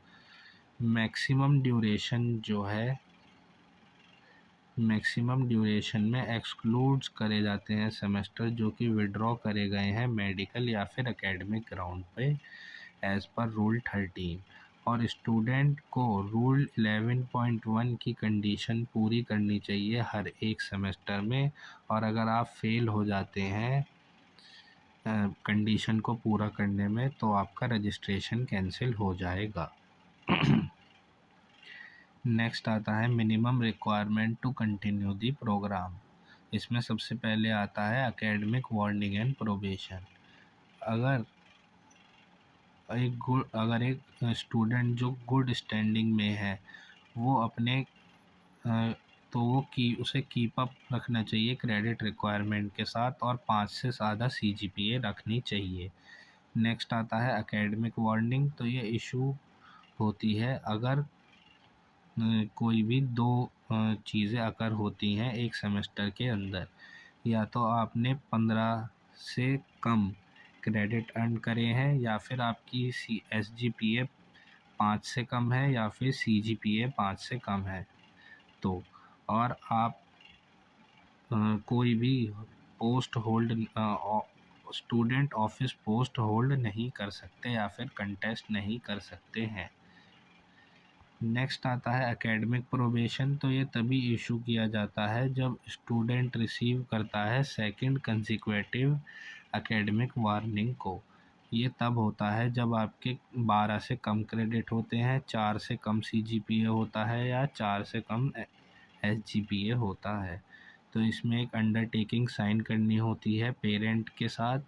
मैक्सिमम ड्यूरेशन में एक्सक्लूड्स करे जाते हैं सेमेस्टर जो कि विड्रॉ करे गए हैं मेडिकल या फिर एकेडमिक ग्राउंड पे एज पर रूल 13। और स्टूडेंट को रूल 11.1 की कंडीशन पूरी करनी चाहिए हर एक सेमेस्टर में। और अगर आप फेल हो जाते हैं कंडीशन को पूरा करने में, तो आपका रजिस्ट्रेशन कैंसिल हो जाएगा। नेक्स्ट आता है minimum requirement to continue the programme. इसमें सबसे पहले आता है एकेडमिक वार्निंग एंड प्रोबेशन। अगर एक स्टूडेंट जो गुड स्टैंडिंग में है, वो अपने उसे कीप अप रखना चाहिए क्रेडिट रिक्वायरमेंट के साथ और 5 से ज़्यादा सीजीपीए रखनी चाहिए। नेक्स्ट आता है एकेडमिक वार्निंग। तो ये इशू होती है अगर कोई भी दो चीज़ें अकर होती हैं एक सेमेस्टर के अंदर। या तो आपने 15 से कम क्रेडिट अर्न करे हैं, या फिर आपकी एसजीपीए 5 से कम है, या फिर सीजीपीए 5 से कम है। तो और आप कोई भी post hold student office post hold नहीं कर सकते या फिर कंटेस्ट नहीं कर सकते हैं। नेक्स्ट आता है एकेडमिक प्रोबेशन। तो ये तभी इशू किया जाता है जब स्टूडेंट रिसीव करता है सेकंड कंसेक्यूटिव एकेडमिक वार्निंग को। ये तब होता है जब आपके 12 से कम क्रेडिट होते हैं, 4 से कम सीजीपीए होता है, या 4 से कम एसजीपीए होता है। तो इसमें एक अंडरटेकिंग साइन करनी होती है पेरेंट के साथ।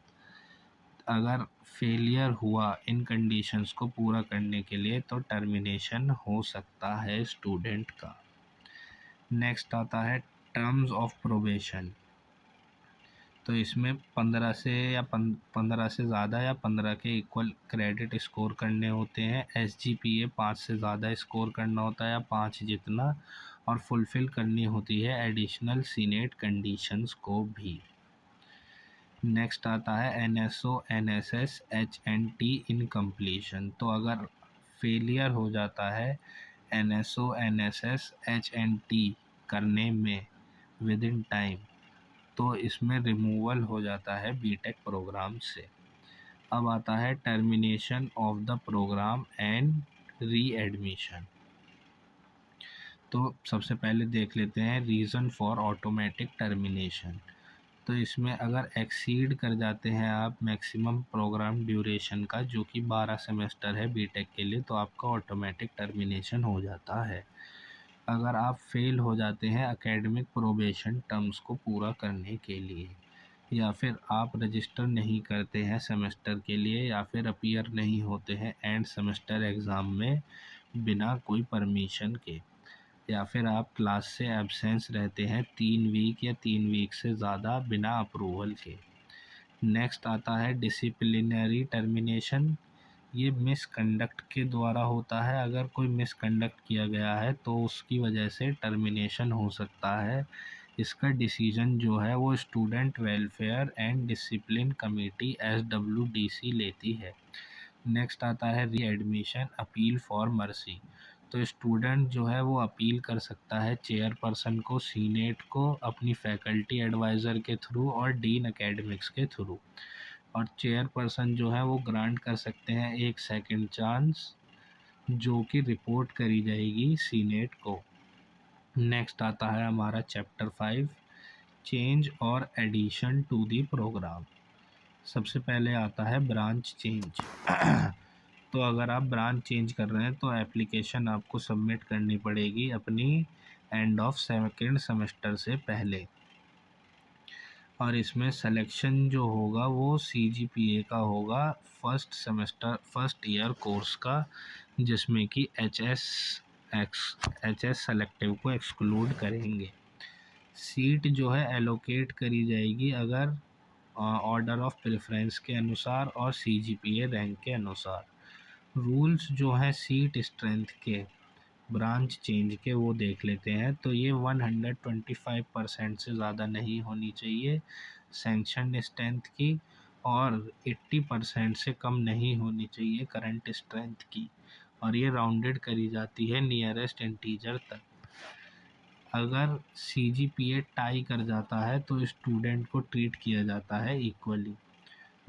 अगर फेलियर हुआ इन कंडीशंस को पूरा करने के लिए, तो टर्मिनेशन हो सकता है स्टूडेंट का। नेक्स्ट आता है टर्म्स ऑफ प्रोबेशन। तो इसमें 15 से ज़्यादा या 15 के इक्वल क्रेडिट स्कोर करने होते हैं। एसजीपीए 5 से ज़्यादा स्कोर करना होता है या 5 जितना, और फुलफ़िल करनी होती है एडिशनल सीनेट कंडीशंस को भी। नेक्स्ट आता है एनएसओ, एनएसएस, एचएनटी इन कंप्लीशन। तो अगर फेलियर हो जाता है एनएसओ, एनएसएस, एचएनटी करने में विद इन टाइम, तो इसमें रिमूवल हो जाता है बीटेक प्रोग्राम से। अब आता है termination of the programme and readmission. तो सबसे पहले देख लेते हैं रीज़न फॉर ऑटोमेटिक टर्मिनेशन। तो इसमें अगर एक्सीड कर जाते हैं आप मैक्सिमम प्रोग्राम ड्यूरेशन का, जो कि 12 सेमेस्टर है बीटेक के लिए, तो आपका ऑटोमेटिक टर्मिनेशन हो जाता है। अगर आप फेल हो जाते हैं एकेडमिक प्रोबेशन टर्म्स को पूरा करने के लिए, या फिर आप रजिस्टर नहीं करते हैं सेमेस्टर के लिए, या फिर अपीयर नहीं होते हैं एंड सेमेस्टर एग्ज़ाम में बिना कोई परमिशन के, या फिर आप क्लास से एब्सेंस रहते हैं 3 वीक या 3 वीक से ज़्यादा बिना अप्रूवल के। नेक्स्ट आता है डिसिप्लिनरी टर्मिनेशन। ये मिसकंडक्ट के द्वारा होता है। अगर कोई मिसकंडक्ट किया गया है तो उसकी वजह से टर्मिनेशन हो सकता है। इसका डिसीजन जो है वो student welfare and discipline committee SWDC लेती है। नेक्स्ट आता है री एडमिशन अपील फॉर मर्सी। तो स्टूडेंट जो है वो अपील कर सकता है चेयरपर्सन को, सीनेट को, अपनी फैकल्टी एडवाइज़र के थ्रू और डीन एकेडमिक्स के थ्रू। और चेयरपर्सन जो है वो ग्रांट कर सकते हैं एक सेकंड चांस, जो कि रिपोर्ट करी जाएगी सीनेट को। नेक्स्ट आता है हमारा चैप्टर 5, चेंज और एडिशन टू दी प्रोग्राम। सबसे पहले आता है ब्रांच चेंज। तो अगर आप ब्रांच चेंज कर रहे हैं तो एप्लीकेशन आपको सबमिट करनी पड़ेगी अपनी एंड ऑफ सेकेंड सेमेस्टर से पहले। और इसमें सिलेक्शन जो होगा वो CGPA का होगा, फर्स्ट ईयर कोर्स का, जिसमें कि HS सेलेक्टिव को एक्सक्लूड करेंगे। सीट जो है एलोकेट करी जाएगी अगर ऑर्डर ऑफ प्रेफरेंस के अनुसार और CGPA रैंक के अनुसार। रूल्स जो हैं सीट स्ट्रेंथ के, ब्रांच चेंज के, वो देख लेते हैं। तो ये 125% से ज़्यादा नहीं होनी चाहिए सैंक्शन स्ट्रेंथ की, और 80% से कम नहीं होनी चाहिए करंट स्ट्रेंथ की, और ये राउंडेड करी जाती है नियरेस्ट इंटीजर तक। अगर CGPA टाई कर जाता है तो स्टूडेंट को ट्रीट किया जाता है इक्वली।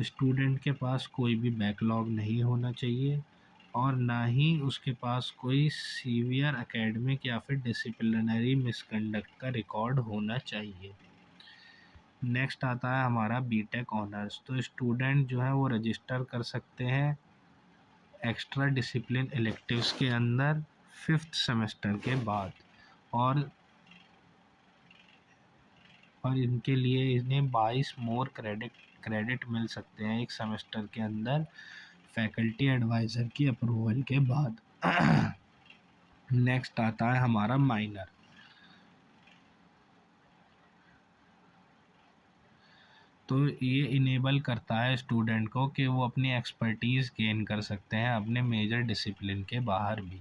स्टूडेंट के पास कोई भी बैकलॉग नहीं होना चाहिए, और ना ही उसके पास कोई सीवियर एकेडमिक या फिर डिसिप्लिनरी मिसकंडक्ट का रिकॉर्ड होना चाहिए। नेक्स्ट आता है हमारा बीटेक ऑनर्स। तो स्टूडेंट जो है वो रजिस्टर कर सकते हैं एक्स्ट्रा डिसिप्लिन इलेक्टिव्स के अंदर 5th सेमेस्टर के बाद, और इनके लिए इन्हें 22 मोर क्रेडिट मिल सकते हैं एक सेमेस्टर के अंदर फैकल्टी एडवाइज़र की अप्रूवल के बाद। नेक्स्ट आता है हमारा माइनर। तो ये इनेबल करता है स्टूडेंट को कि वो अपनी एक्सपर्टीज़ गेन कर सकते हैं अपने मेजर डिसिप्लिन के बाहर भी।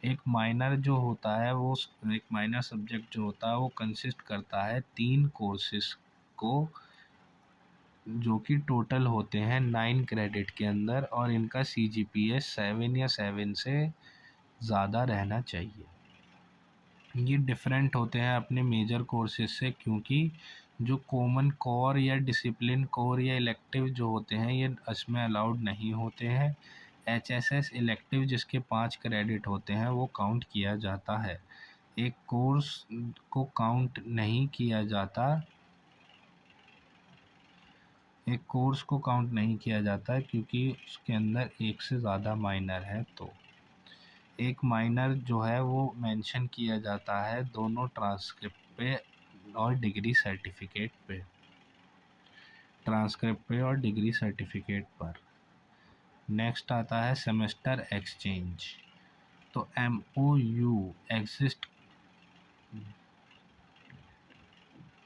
एक माइनर जो होता है वो, एक माइनर सब्जेक्ट जो होता है वो कंसिस्ट करता है 3 कोर्सेज़ को, जो कि टोटल होते हैं 9 क्रेडिट के अंदर, और इनका CGPA 7 या 7 से ज़्यादा रहना चाहिए। ये डिफरेंट होते हैं अपने मेजर कोर्सेज से, क्योंकि जो कॉमन कोर या डिसिप्लिन कोर या इलेक्टिव जो होते हैं ये इसमें अलाउड नहीं होते हैं। HSS इलेक्टिव जिसके 5 क्रेडिट होते हैं वो काउंट किया जाता है। एक कोर्स को काउंट नहीं किया जाता, एक कोर्स को काउंट नहीं किया जाता है क्योंकि उसके अंदर एक से ज़्यादा माइनर है। तो एक माइनर जो है वो मेंशन किया जाता है दोनों ट्रांसक्रिप्ट पे और डिग्री सर्टिफिकेट पे, ट्रांसक्रिप्ट पे और डिग्री सर्टिफिकेट पर। नेक्स्ट आता है सेमेस्टर एक्सचेंज। तो MOU एग्जिस्ट,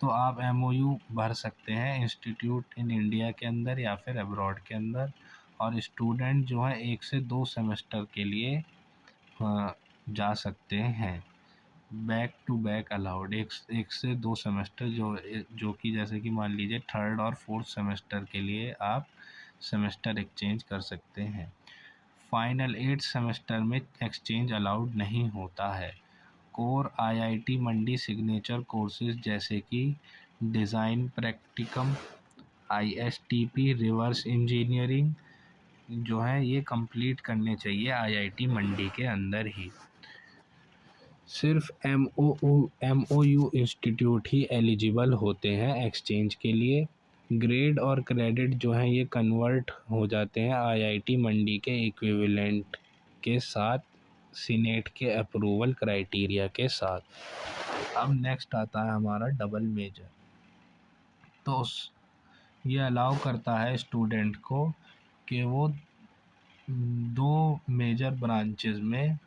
तो आप MOU भर सकते हैं इंस्टीट्यूट इन इंडिया के अंदर या फिर अब्रॉड के अंदर, और स्टूडेंट जो है 1 से 2 सेमेस्टर के लिए जा सकते हैं। बैक टू बैक अलाउड, एक से 2 सेमेस्टर जो कि जैसे कि मान लीजिए 3rd और 4th सेमेस्टर के लिए आप सेमेस्टर एक्सचेंज कर सकते हैं। फाइनल 8 सेमेस्टर में एक्सचेंज अलाउड नहीं होता है। कोर IIT मंडी सिग्नेचर कोर्सेज जैसे कि design practicum, ISTP, reverse engineering जो है ये कंप्लीट करने चाहिए IIT मंडी के अंदर ही। सिर्फ MOU इंस्टीट्यूट ही एलिजिबल होते हैं एक्सचेंज के लिए। ग्रेड और क्रेडिट जो हैं ये कन्वर्ट हो जाते हैं IIT मंडी के इक्विवेलेंट के साथ, सीनेट के अप्रूवल क्राइटेरिया के साथ। अब नेक्स्ट आता है हमारा डबल मेजर। तो ये अलाउ करता है स्टूडेंट को कि वो दो मेजर ब्रांचेस में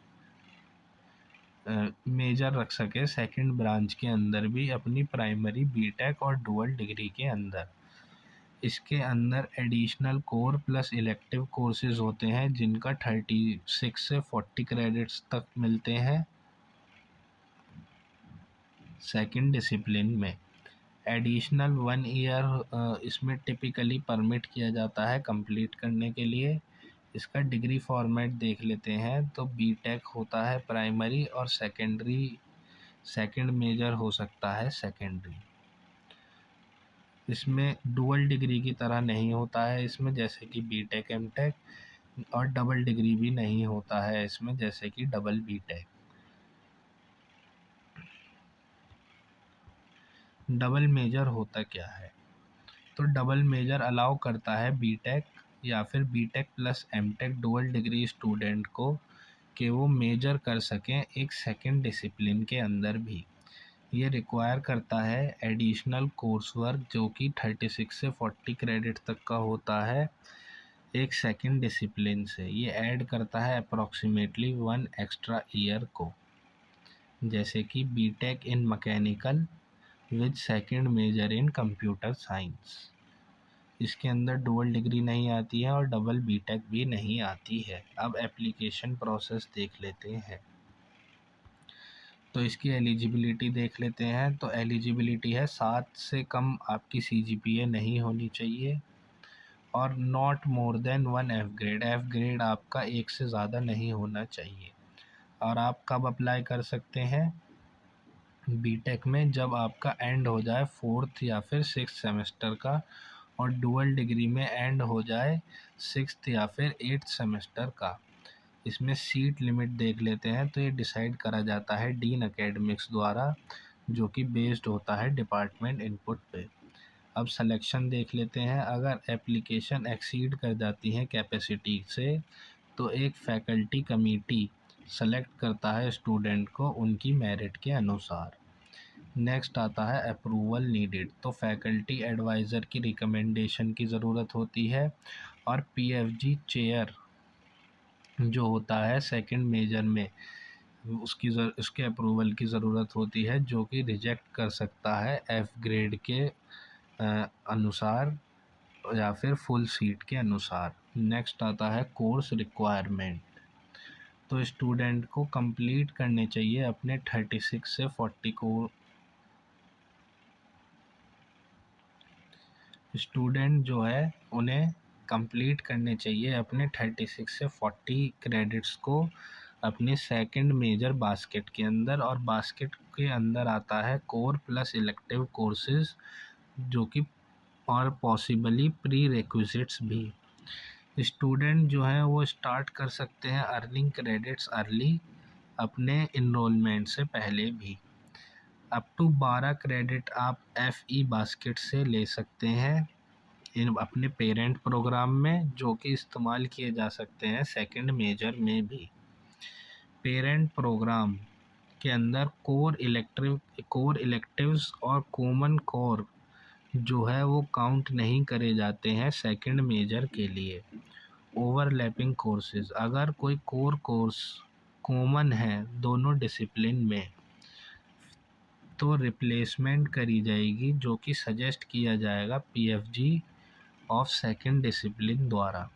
मेजर रख सके सेकंड ब्रांच के अंदर भी अपनी प्राइमरी बीटेक और डुअल डिग्री के अंदर। इसके अंदर additional core plus elective courses होते हैं जिनका 36 से 40 क्रेडिट्स तक मिलते हैं सेकंड डिसिप्लिन में। एडिशनल 1 ईयर इसमें टिपिकली परमिट किया जाता है कंप्लीट करने के लिए। इसका डिग्री फॉर्मेट देख लेते हैं तो बीटेक होता है प्राइमरी और सेकेंडरी, सेकंड मेजर हो सकता है सेकेंडरी। इसमें डुअल डिग्री की तरह नहीं होता है इसमें, जैसे कि बीटेक एमटेक, और डबल डिग्री भी नहीं होता है इसमें जैसे कि डबल बीटेक। डबल मेजर होता क्या है? तो डबल मेजर अलाउ करता है बीटेक या फिर BTech plus MTech dual degree student को कि वो मेजर कर सकें एक सेकंड डिसिप्लिन के अंदर भी। ये रिक्वायर करता है एडिशनल कोर्स वर्क जो कि 36 से 40 क्रेडिट तक का होता है एक सेकंड डिसिप्लिन से। ये ऐड करता है अप्रॉक्सीमेटली 1 एक्स्ट्रा ईयर को, जैसे कि BTech in mechanical with second major in computer science. इसके अंदर डुअल डिग्री नहीं आती है और डबल बीटेक भी नहीं आती है। अब एप्लीकेशन प्रोसेस देख लेते हैं। तो इसकी एलिजिबिलिटी देख लेते हैं। तो एलिजिबिलिटी है 7 से कम आपकी CGPA नहीं होनी चाहिए और not more than 1 F grade. F grade आपका 1 से ज़्यादा नहीं होना चाहिए। और आप कब अप्लाई कर सकते हैं बीटेक में? जब आपका एंड हो जाए 4th या फिर 6th सेमेस्टर का, और डुअल डिग्री में एंड हो जाए 6th या फिर 8th सेमेस्टर का। इसमें सीट लिमिट देख लेते हैं। तो ये डिसाइड करा जाता है डीन एकेडमिक्स द्वारा, जो कि बेस्ड होता है डिपार्टमेंट इनपुट पे। अब सिलेक्शन देख लेते हैं। अगर एप्लीकेशन एक्सीड कर जाती है कैपेसिटी से तो एक फैकल्टी कमेटी सेलेक्ट करता है स्टूडेंट को उनकी मेरिट के अनुसार। नेक्स्ट आता है अप्रूवल नीडेड। तो फैकल्टी एडवाइज़र की रिकमेंडेशन की ज़रूरत होती है और PFG चेयर जो होता है सेकंड मेजर में उसके अप्रूवल की ज़रूरत होती है, जो कि रिजेक्ट कर सकता है F ग्रेड के अनुसार या फिर फुल सीट के अनुसार। नेक्स्ट आता है कोर्स रिक्वायरमेंट। तो स्टूडेंट को कंप्लीट करने चाहिए अपने 36 से 40 को। स्टूडेंट जो है उन्हें कंप्लीट करने चाहिए अपने 36 से 40 क्रेडिट्स को अपने सेकंड मेजर बास्केट के अंदर। और बास्केट के अंदर आता है कोर प्लस इलेक्टिव कोर्सेज, जो कि और पॉसिबली प्री रिक्विजिट्स भी। स्टूडेंट जो है वो स्टार्ट कर सकते हैं अर्निंग क्रेडिट्स अर्ली अपने इनरोलमेंट से पहले भी। अप टू 12 क्रेडिट आप FE बास्केट से ले सकते हैं इन अपने पेरेंट प्रोग्राम में, जो कि इस्तेमाल किए जा सकते हैं सेकंड मेजर में भी। पेरेंट प्रोग्राम के अंदर कोर इलेक्टिव्स और कॉमन कोर जो है वो काउंट नहीं करे जाते हैं सेकंड मेजर के लिए। ओवरलैपिंग कोर्सेज, अगर कोई कोर कोर्स कॉमन है दोनों डिसिप्लिन में तो रिप्लेसमेंट करी जाएगी, जो कि सजेस्ट किया जाएगा PFG ऑफ सेकंड डिसिप्लिन द्वारा,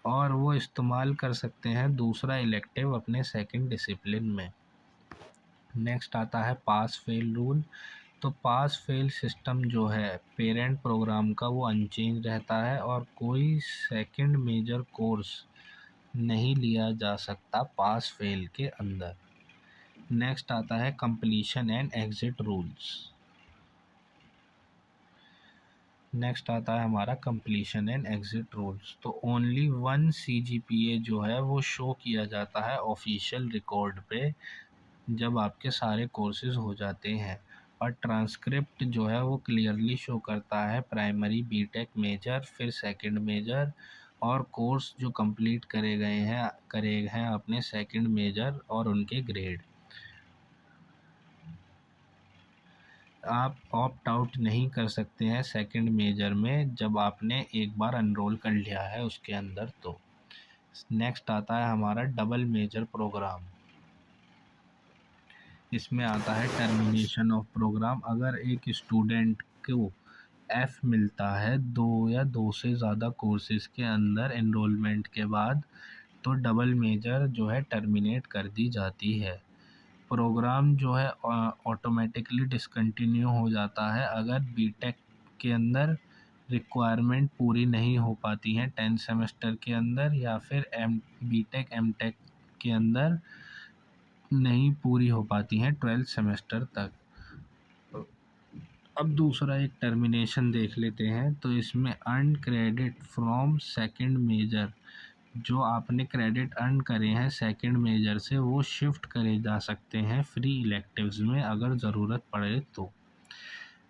और वो इस्तेमाल कर सकते हैं दूसरा इलेक्टिव अपने सेकंड डिसिप्लिन में। नेक्स्ट आता है पास फेल रूल। तो पास फेल सिस्टम जो है पेरेंट प्रोग्राम का वो अनचेंज रहता है और कोई सेकंड मेजर कोर्स नहीं लिया जा सकता पास फेल के अंदर। नेक्स्ट आता है completion and exit rules. Next आता है हमारा कंप्लीशन एंड एग्जिट रूल्स। तो ओनली 1 CGPA जो है वो शो किया जाता है ऑफिशियल रिकॉर्ड पे जब आपके सारे कोर्सेज हो जाते हैं। और ट्रांसक्रिप्ट जो है वो क्लियरली शो करता है प्राइमरी, बीटेक मेजर, फिर सेकंड मेजर, और कोर्स जो कंप्लीट करे हैं अपने सेकंड मेजर और उनके ग्रेड। आप ऑप्ट आउट नहीं कर सकते हैं सेकंड मेजर में जब आपने एक बार एनरोल कर लिया है उसके अंदर। तो नेक्स्ट आता है हमारा डबल मेजर प्रोग्राम। इसमें आता है टर्मिनेशन ऑफ प्रोग्राम। अगर एक स्टूडेंट को एफ मिलता है दो या दो से ज़्यादा कोर्सेज के अंदर एनरोलमेंट के बाद, तो डबल मेजर जो है टर्मिनेट कर दी जाती है। प्रोग्राम जो है ऑटोमेटिकली डिसकंटिन्यू हो जाता है अगर बीटेक के अंदर रिक्वायरमेंट पूरी नहीं हो पाती हैं 10 सेमेस्टर के अंदर, या फिर बीटेक एमटेक के अंदर नहीं पूरी हो पाती हैं 12 सेमेस्टर तक। अब दूसरा एक टर्मिनेशन देख लेते हैं। तो इसमें earn credit from second major, जो आपने क्रेडिट अर्न करे हैं सेकंड मेजर से, वो शिफ्ट करे जा सकते हैं फ्री इलेक्टिव्स में अगर ज़रूरत पड़े तो।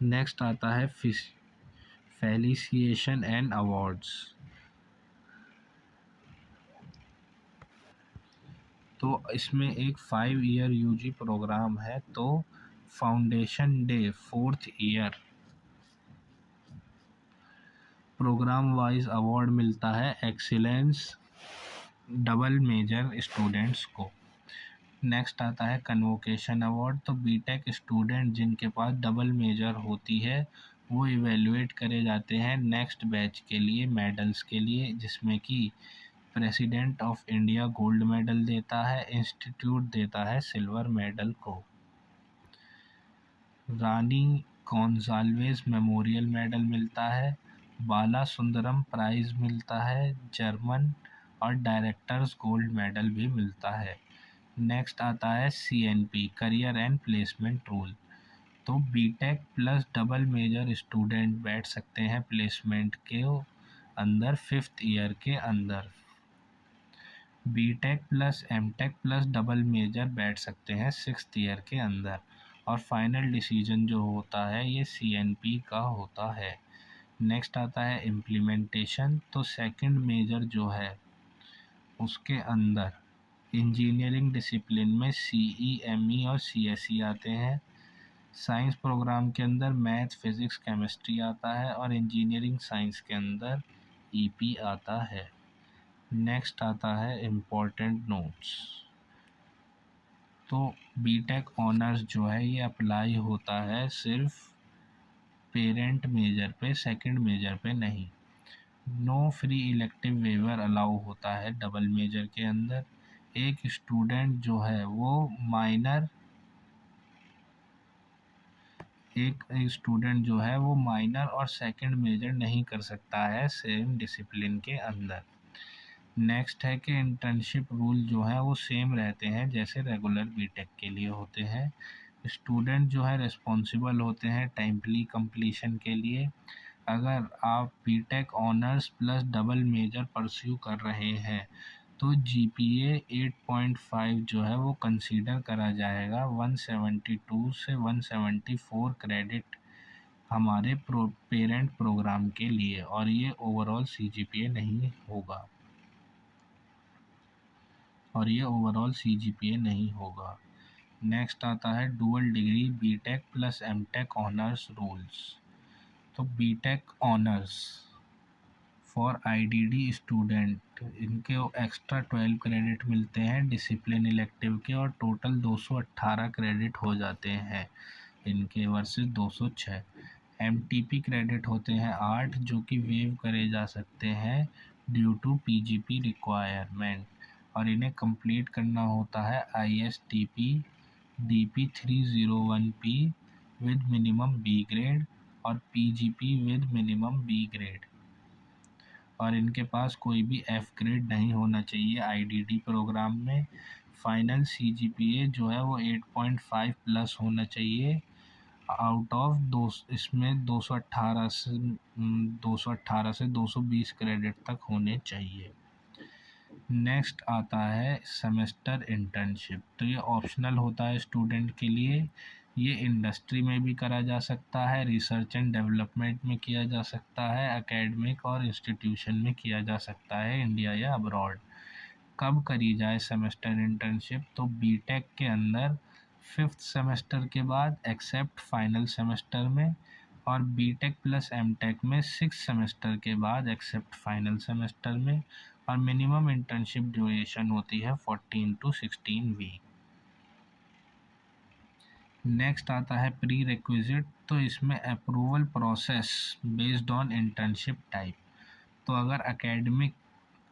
नेक्स्ट आता है फेलिसिएशन एंड अवार्ड्स। तो इसमें एक 5 ईयर यूजी प्रोग्राम है। तो foundation day 4th year programme wise award मिलता है एक्सीलेंस डबल मेजर स्टूडेंट्स को। नेक्स्ट आता है कन्वोकेशन अवार्ड। तो बीटेक स्टूडेंट जिनके पास डबल मेजर होती है वो इवेलुएट करे जाते हैं नेक्स्ट बैच के लिए मेडल्स के लिए, जिसमें कि president of India gold medal देता है, इंस्टीट्यूट देता है सिल्वर मेडल को। रानी कॉन्साल्वेस मेमोरियल मेडल मिलता है, बाला सुंदरम प्राइज़ मिलता है जर्मन, और डायरेक्टर्स गोल्ड मेडल भी मिलता है। नेक्स्ट आता है CNP career and placement rule. तो BTech plus double major student बैठ सकते हैं प्लेसमेंट के अंदर 5th ईयर के अंदर। BTech plus MTech plus double major बैठ सकते हैं 6th ईयर के अंदर। और फाइनल डिसीजन जो होता है ये CNP का होता है। नेक्स्ट आता है इम्प्लीमेंटेशन। तो सेकंड मेजर जो है उसके अंदर इंजीनियरिंग डिसिप्लिन में CE, ME और CSE आते हैं। साइंस प्रोग्राम के अंदर मैथ, फिज़िक्स, केमिस्ट्री आता है, और इंजीनियरिंग साइंस के अंदर EP आता है। नेक्स्ट आता है इम्पोर्टेंट नोट्स। तो बीटेक ऑनर्स जो है ये अप्लाई होता है सिर्फ पेरेंट मेजर पे, सेकंड मेजर पे नहीं। No free elective waiver allow होता है डबल मेजर के अंदर। एक स्टूडेंट जो है वो माइनर और सेकंड मेजर नहीं कर सकता है सेम डिसिप्लिन के अंदर। नेक्स्ट है कि इंटर्नशिप रूल जो है वो सेम रहते हैं जैसे रेगुलर बीटेक के लिए होते हैं। स्टूडेंट जो है रिस्पॉन्सिबल होते हैं टाइमली कंप्लीशन के लिए। अगर आप BTech honours plus double major pursue कर रहे हैं तो GPA 8.5 जो है वो कंसीडर करा जाएगा 172 से 174 क्रेडिट हमारे पेरेंट प्रोग्राम के लिए, और ये ओवरऑल CGPA नहीं होगा। नेक्स्ट आता है dual degree BTech plus MTech honours rules. तो BTech honours for IDD student इनके एक्स्ट्रा 12 क्रेडिट मिलते हैं डिसिप्लिन इलेक्टिव के, और टोटल 218 क्रेडिट हो जाते हैं इनके वर्सेस 206। MTP क्रेडिट होते हैं 8 जो कि वेव करे जा सकते हैं ड्यू टू PGP रिक्वायरमेंट, और इन्हें कंप्लीट करना होता है ISTP DP 301P with minimum B grade और PGP with minimum B grade, और इनके पास कोई भी F ग्रेड नहीं होना चाहिए IDD प्रोग्राम में। फाइनल CGPA जो है वो 8.5 प्लस होना चाहिए आउट ऑफ इसमें 218 से 220 क्रेडिट तक होने चाहिए। नेक्स्ट आता है सेमेस्टर इंटर्नशिप। तो ये ऑप्शनल होता है स्टूडेंट के लिए। ये इंडस्ट्री में भी करा जा सकता है, रिसर्च एंड डेवलपमेंट में किया जा सकता है, एकेडमिक और इंस्टीट्यूशन में किया जा सकता है, इंडिया या अब्रॉड। कब करी जाए सेमेस्टर इंटर्नशिप? तो बीटेक के अंदर 5th सेमेस्टर के बाद एक्सेप्ट फाइनल सेमेस्टर में, और बीटेक प्लस एमटेक में 6 सेमेस्टर के बाद एक्सेप्ट फाइनल सेमेस्टर में, और मिनिमम इंटर्नशिप ड्यूरेशन होती है 14 to 16 वीक। नेक्स्ट आता है प्री रिक्विजिट। तो इसमें approval process based on internship type. तो अगर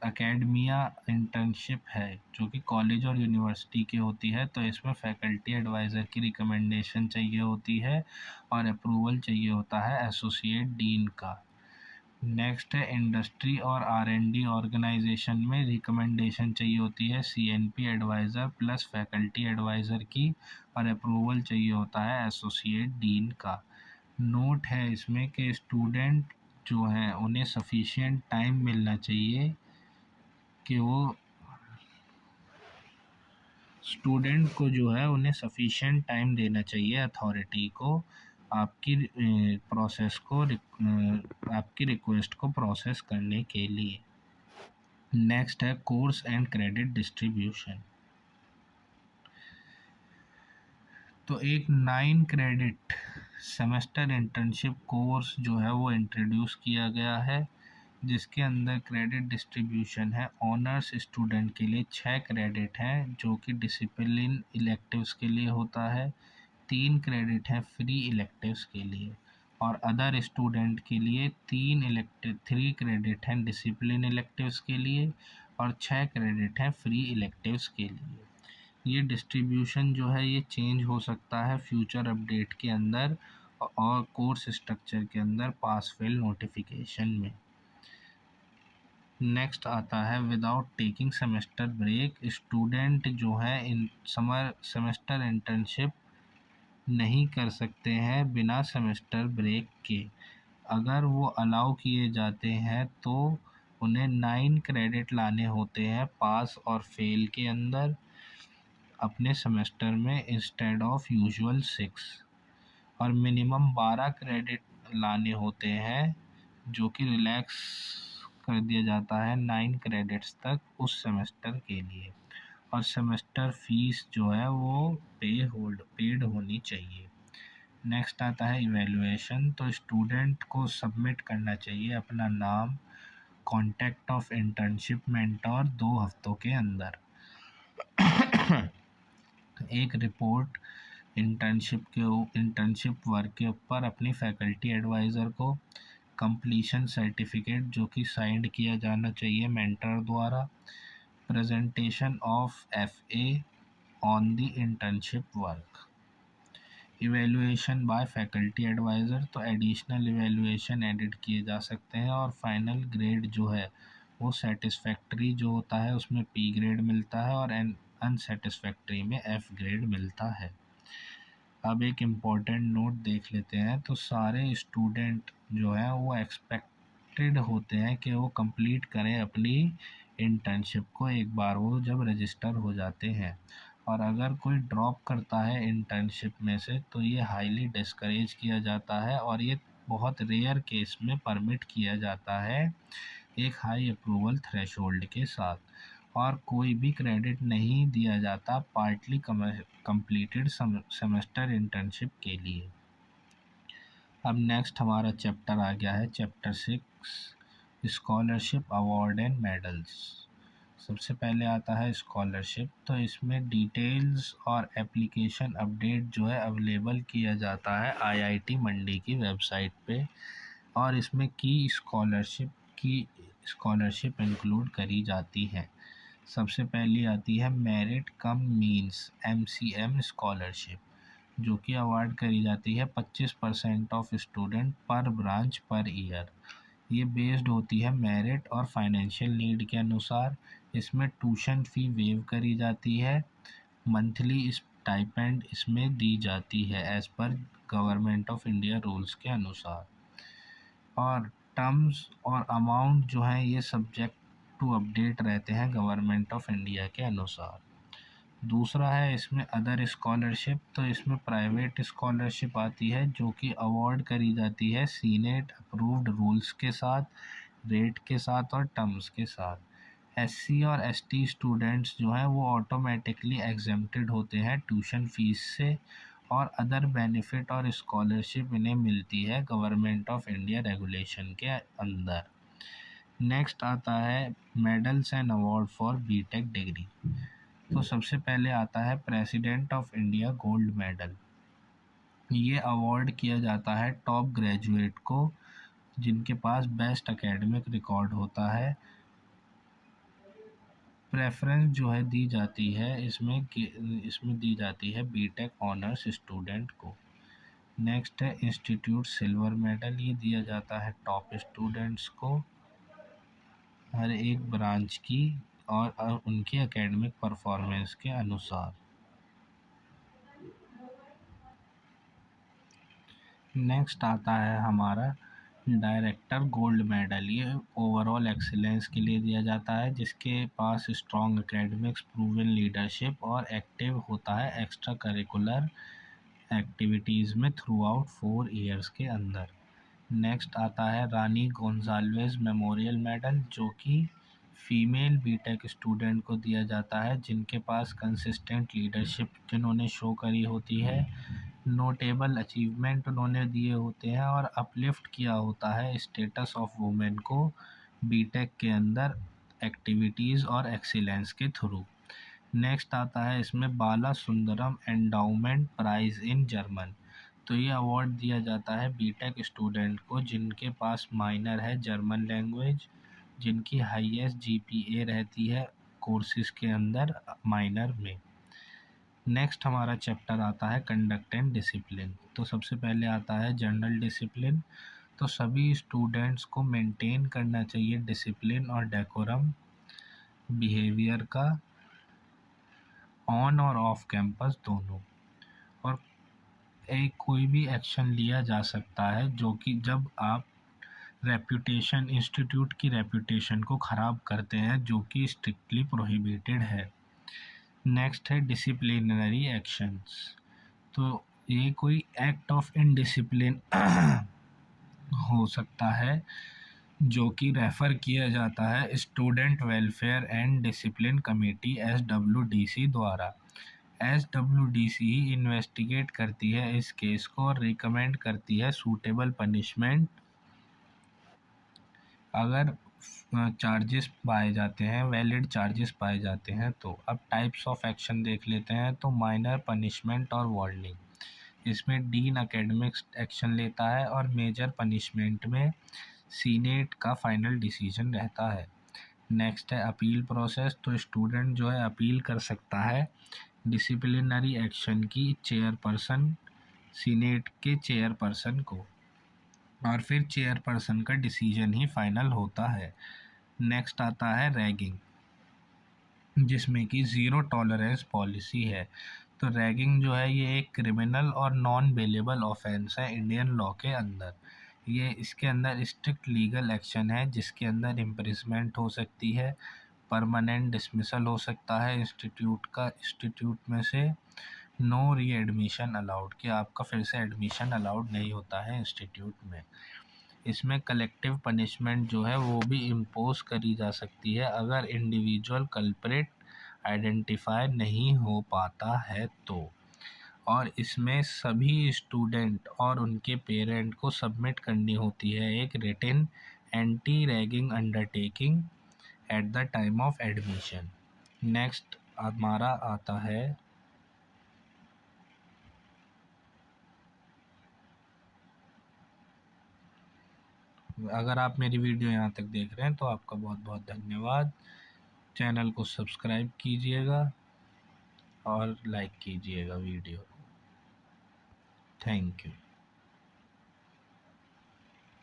अकेडमिया इंटर्नशिप है जो कि कॉलेज और यूनिवर्सिटी की होती है, तो इसमें फैकल्टी एडवाइज़र की रिकमेंडेशन चाहिए होती है और अप्रूवल चाहिए होता है एसोसिएट डीन का। नेक्स्ट है इंडस्ट्री और आर&डी ऑर्गेनाइजेशन में रिकमेंडेशन चाहिए होती है CNP adviser plus faculty adviser की, और अप्रूवल चाहिए होता है एसोसिएट डीन का। नोट है इसमें कि स्टूडेंट जो हैं उन्हें सफिशिएंट टाइम मिलना चाहिए कि वो स्टूडेंट को जो है उन्हें सफिशिएंट टाइम देना चाहिए अथॉरिटी को आपकी प्रोसेस को आपकी रिक्वेस्ट को प्रोसेस करने के लिए। नेक्स्ट है कोर्स एंड क्रेडिट डिस्ट्रीब्यूशन। तो एक 9 क्रेडिट सेमेस्टर इंटर्नशिप कोर्स जो है वो इंट्रोड्यूस किया गया है, जिसके अंदर क्रेडिट डिस्ट्रीब्यूशन है। ऑनर्स स्टूडेंट के लिए 6 क्रेडिट हैं जो कि डिसिप्लिन इलेक्टिव्स के लिए होता है, 3 क्रेडिट हैं फ्री इलेक्टिव्स के लिए, और अदर स्टूडेंट के लिए 3 क्रेडिट हैं डिसिप्लिन इलेक्टिव्स के लिए, और 6 क्रेडिट हैं फ्री इलेक्टिव्स के लिए। ये डिस्ट्रीब्यूशन जो है ये चेंज हो सकता है फ्यूचर अपडेट के अंदर और कोर्स स्ट्रक्चर के अंदर पास फेल नोटिफिकेशन में। नेक्स्ट आता है without taking semester break. Student जो है इन समर सेमेस्टर इंटर्नशिप नहीं कर सकते हैं बिना सेमेस्टर ब्रेक के। अगर वो अलाउ किए जाते हैं तो उन्हें 9 क्रेडिट लाने होते हैं पास और फेल के अंदर अपने सेमेस्टर में इंस्टेड ऑफ यूजुअल 6, और मिनिमम 12 क्रेडिट लाने होते हैं जो कि रिलैक्स कर दिया जाता है 9 क्रेडिट्स तक उस सेमेस्टर के लिए, और सेमेस्टर फीस जो है वो पेड होनी चाहिए। नेक्स्ट आता है इवैल्यूएशन। तो स्टूडेंट को सबमिट करना चाहिए अपना नाम, कॉन्टैक्ट ऑफ इंटर्नशिप मेंटोर 2 हफ्तों के अंदर, एक रिपोर्ट इंटर्नशिप वर्क के ऊपर अपनी फैकल्टी एडवाइज़र को, कंप्लीशन सर्टिफिकेट जो कि साइंड किया जाना चाहिए मेंटर द्वारा, presentation of FA on the internship work, evaluation by faculty adviser. तो एडिशनल इवैल्यूएशन एडिट किए जा सकते हैं, और फाइनल ग्रेड जो है वो सेटिस्फैक्ट्री जो होता है उसमें पी ग्रेड मिलता है, और अनसेटिस्फैक्ट्री में एफ ग्रेड मिलता है। अब एक इम्पॉर्टेंट नोट देख लेते हैं। तो सारे स्टूडेंट जो हैं वो एक्सपेक्टेड होते हैं कि वो कंप्लीट करें अपनी इंटर्नशिप को एक बार वो जब रजिस्टर हो जाते हैं, और अगर कोई ड्रॉप करता है इंटर्नशिप में से तो ये हाईली डिस्करेज किया जाता है, और ये बहुत रेयर केस में परमिट किया जाता है एक हाई अप्रूवल थ्रेशोल्ड के साथ, और कोई भी क्रेडिट नहीं दिया जाता पार्टली कंप्लीटेड सेमेस्टर इंटर्नशिप के लिए। अब नेक्स्ट हमारा चैप्टर आ गया है chapter 6 scholarship award and medals. सबसे पहले आता है स्कॉलरशिप। तो इसमें डिटेल्स और एप्लीकेशन अपडेट जो है अवेलेबल किया जाता है आईआईटी मंडी की वेबसाइट पे, और इसमें की स्कॉलरशिप इंक्लूड करी जाती है। सबसे पहली आती है merit come means MCM scholarship, जो कि अवार्ड करी जाती है 25% ऑफ स्टूडेंट पर ब्रांच पर ईयर। ये बेस्ड होती है मेरिट और फाइनेंशियल नीड के अनुसार। इसमें ट्यूशन फ़ी वेव करी जाती है, मंथली स्टाइपेंड इसमें दी जाती है as per government of India rules के अनुसार, और टर्म्स और अमाउंट जो है ये सब्जेक्ट टू अपडेट रहते हैं गवर्नमेंट ऑफ इंडिया के अनुसार। दूसरा है इसमें अदर स्कॉलरशिप, तो इसमें प्राइवेट स्कॉलरशिप आती है जो कि अवॉर्ड करी जाती है सीनेट अप्रूव्ड रूल्स के साथ, रेट के साथ और टर्म्स के साथ। एससी और एसटी स्टूडेंट्स जो हैं वो ऑटोमेटिकली एग्जेम्प्टेड होते हैं ट्यूशन फीस से, और अदर बेनिफिट और स्कॉलरशिप इन्हें मिलती है गवर्नमेंट ऑफ इंडिया रेगुलेशन के अंदर। नेक्स्ट आता है medals and award for BTech degree. तो सबसे पहले आता है President of India gold medal. ये अवार्ड किया जाता है टॉप ग्रेजुएट को जिनके पास बेस्ट एकेडमिक रिकॉर्ड होता है। प्रेफरेंस जो है दी जाती है इसमें दी जाती है बीटेक ऑनर्स स्टूडेंट को। नेक्स्ट है इंस्टीट्यूट सिल्वर मेडल। ये दिया जाता है टॉप स्टूडेंट्स को हर एक ब्रांच की और उनकी एकेडमिक परफॉर्मेंस के अनुसार। नेक्स्ट आता है हमारा डायरेक्टर गोल्ड मेडल। ये ओवरऑल एक्सीलेंस के लिए दिया जाता है जिसके पास स्ट्रॉन्ग एकेडमिक्स, प्रूवन लीडरशिप और एक्टिव होता है एक्स्ट्रा करिकुलर एक्टिविटीज़ में थ्रू आउट 4 ईयर्स के अंदर। नेक्स्ट आता है रानी गोंजाल्वेज मेमोरियल मेडल जो कि फीमेल बीटेक स्टूडेंट को दिया जाता है जिनके पास कंसिस्टेंट लीडरशिप जिन्होंने शो करी होती है, नोटेबल अचीवमेंट उन्होंने दिए होते हैं और अपलिफ्ट किया होता है स्टेटस ऑफ वुमेन को बीटेक के अंदर एक्टिविटीज़ और एक्सीलेंस के थ्रू। नेक्स्ट आता है इसमें Bala Sundaram endowment prize in German. तो ये अवार्ड दिया जाता है बीटेक स्टूडेंट को जिनके पास माइनर है जर्मन लैंग्वेज, जिनकी हाईएस्ट जीपीए रहती है कोर्सेज के अंदर माइनर में। नेक्स्ट हमारा चैप्टर आता है कंडक्ट एंड डिसिप्लिन। तो सबसे पहले आता है जनरल डिसिप्लिन। तो सभी स्टूडेंट्स को मेंटेन करना चाहिए डिसिप्लिन और डेकोरम बिहेवियर का ऑन और ऑफ कैंपस दोनों। और एक कोई भी एक्शन लिया जा सकता है जो कि जब आप रेप्यूटेशन इंस्टीट्यूट की रेप्यूटेशन को ख़राब करते हैं जो कि स्ट्रिक्टली प्रोहिबिटेड है। नेक्स्ट है डिसिप्लिनरी एक्शंस। तो ये कोई एक्ट ऑफ इनडिसिप्लिन हो सकता है जो कि रेफ़र किया जाता है student welfare and discipline committee SWDC द्वारा। SWDC ही इन्वेस्टिगेट करती है इस केस को और रिकमेंड करती है सूटेबल पनिशमेंट अगर चार्जेस पाए जाते हैं, वैलिड चार्जेस पाए जाते हैं। तो अब टाइप्स ऑफ एक्शन देख लेते हैं। तो माइनर पनिशमेंट और वार्निंग, इसमें डीन एकेडमिक्स एक्शन लेता है और मेजर पनिशमेंट में सीनेट का फाइनल डिसीजन रहता है। नेक्स्ट है अपील प्रोसेस। तो स्टूडेंट जो है अपील कर सकता है डिसिप्लिनरी एक्शन की चेयरपर्सन, सीनेट के चेयरपर्सन को, और फिर चेयरपर्सन का डिसीजन ही फाइनल होता है। नेक्स्ट आता है रैगिंग जिसमें कि ज़ीरो टॉलरेंस पॉलिसी है। तो रैगिंग जो है ये एक क्रिमिनल और नॉन बेलेबल ऑफेंस है इंडियन लॉ के अंदर। ये इसके अंदर स्ट्रिक्ट लीगल एक्शन है जिसके अंदर इम्प्रिजमेंट हो सकती है, परमानेंट डिसमिसल हो सकता है इंस्टीट्यूट में से, नो री एडमिशन अलाउड कि आपका फिर से एडमिशन अलाउड नहीं होता है इंस्टीट्यूट में। इसमें कलेक्टिव पनिशमेंट जो है वो भी इम्पोज करी जा सकती है अगर इंडिविजुअल कल्प्रिट आइडेंटिफाई नहीं हो पाता है तो। और इसमें सभी स्टूडेंट और उनके पेरेंट को सबमिट करनी होती है एक written anti ragging undertaking at the time of admission. Next हमारा आता है अगर आप मेरी वीडियो यहाँ तक देख रहे हैं तो आपका बहुत बहुत धन्यवाद। चैनल को सब्सक्राइब कीजिएगा और लाइक कीजिएगा वीडियो को। Thank you.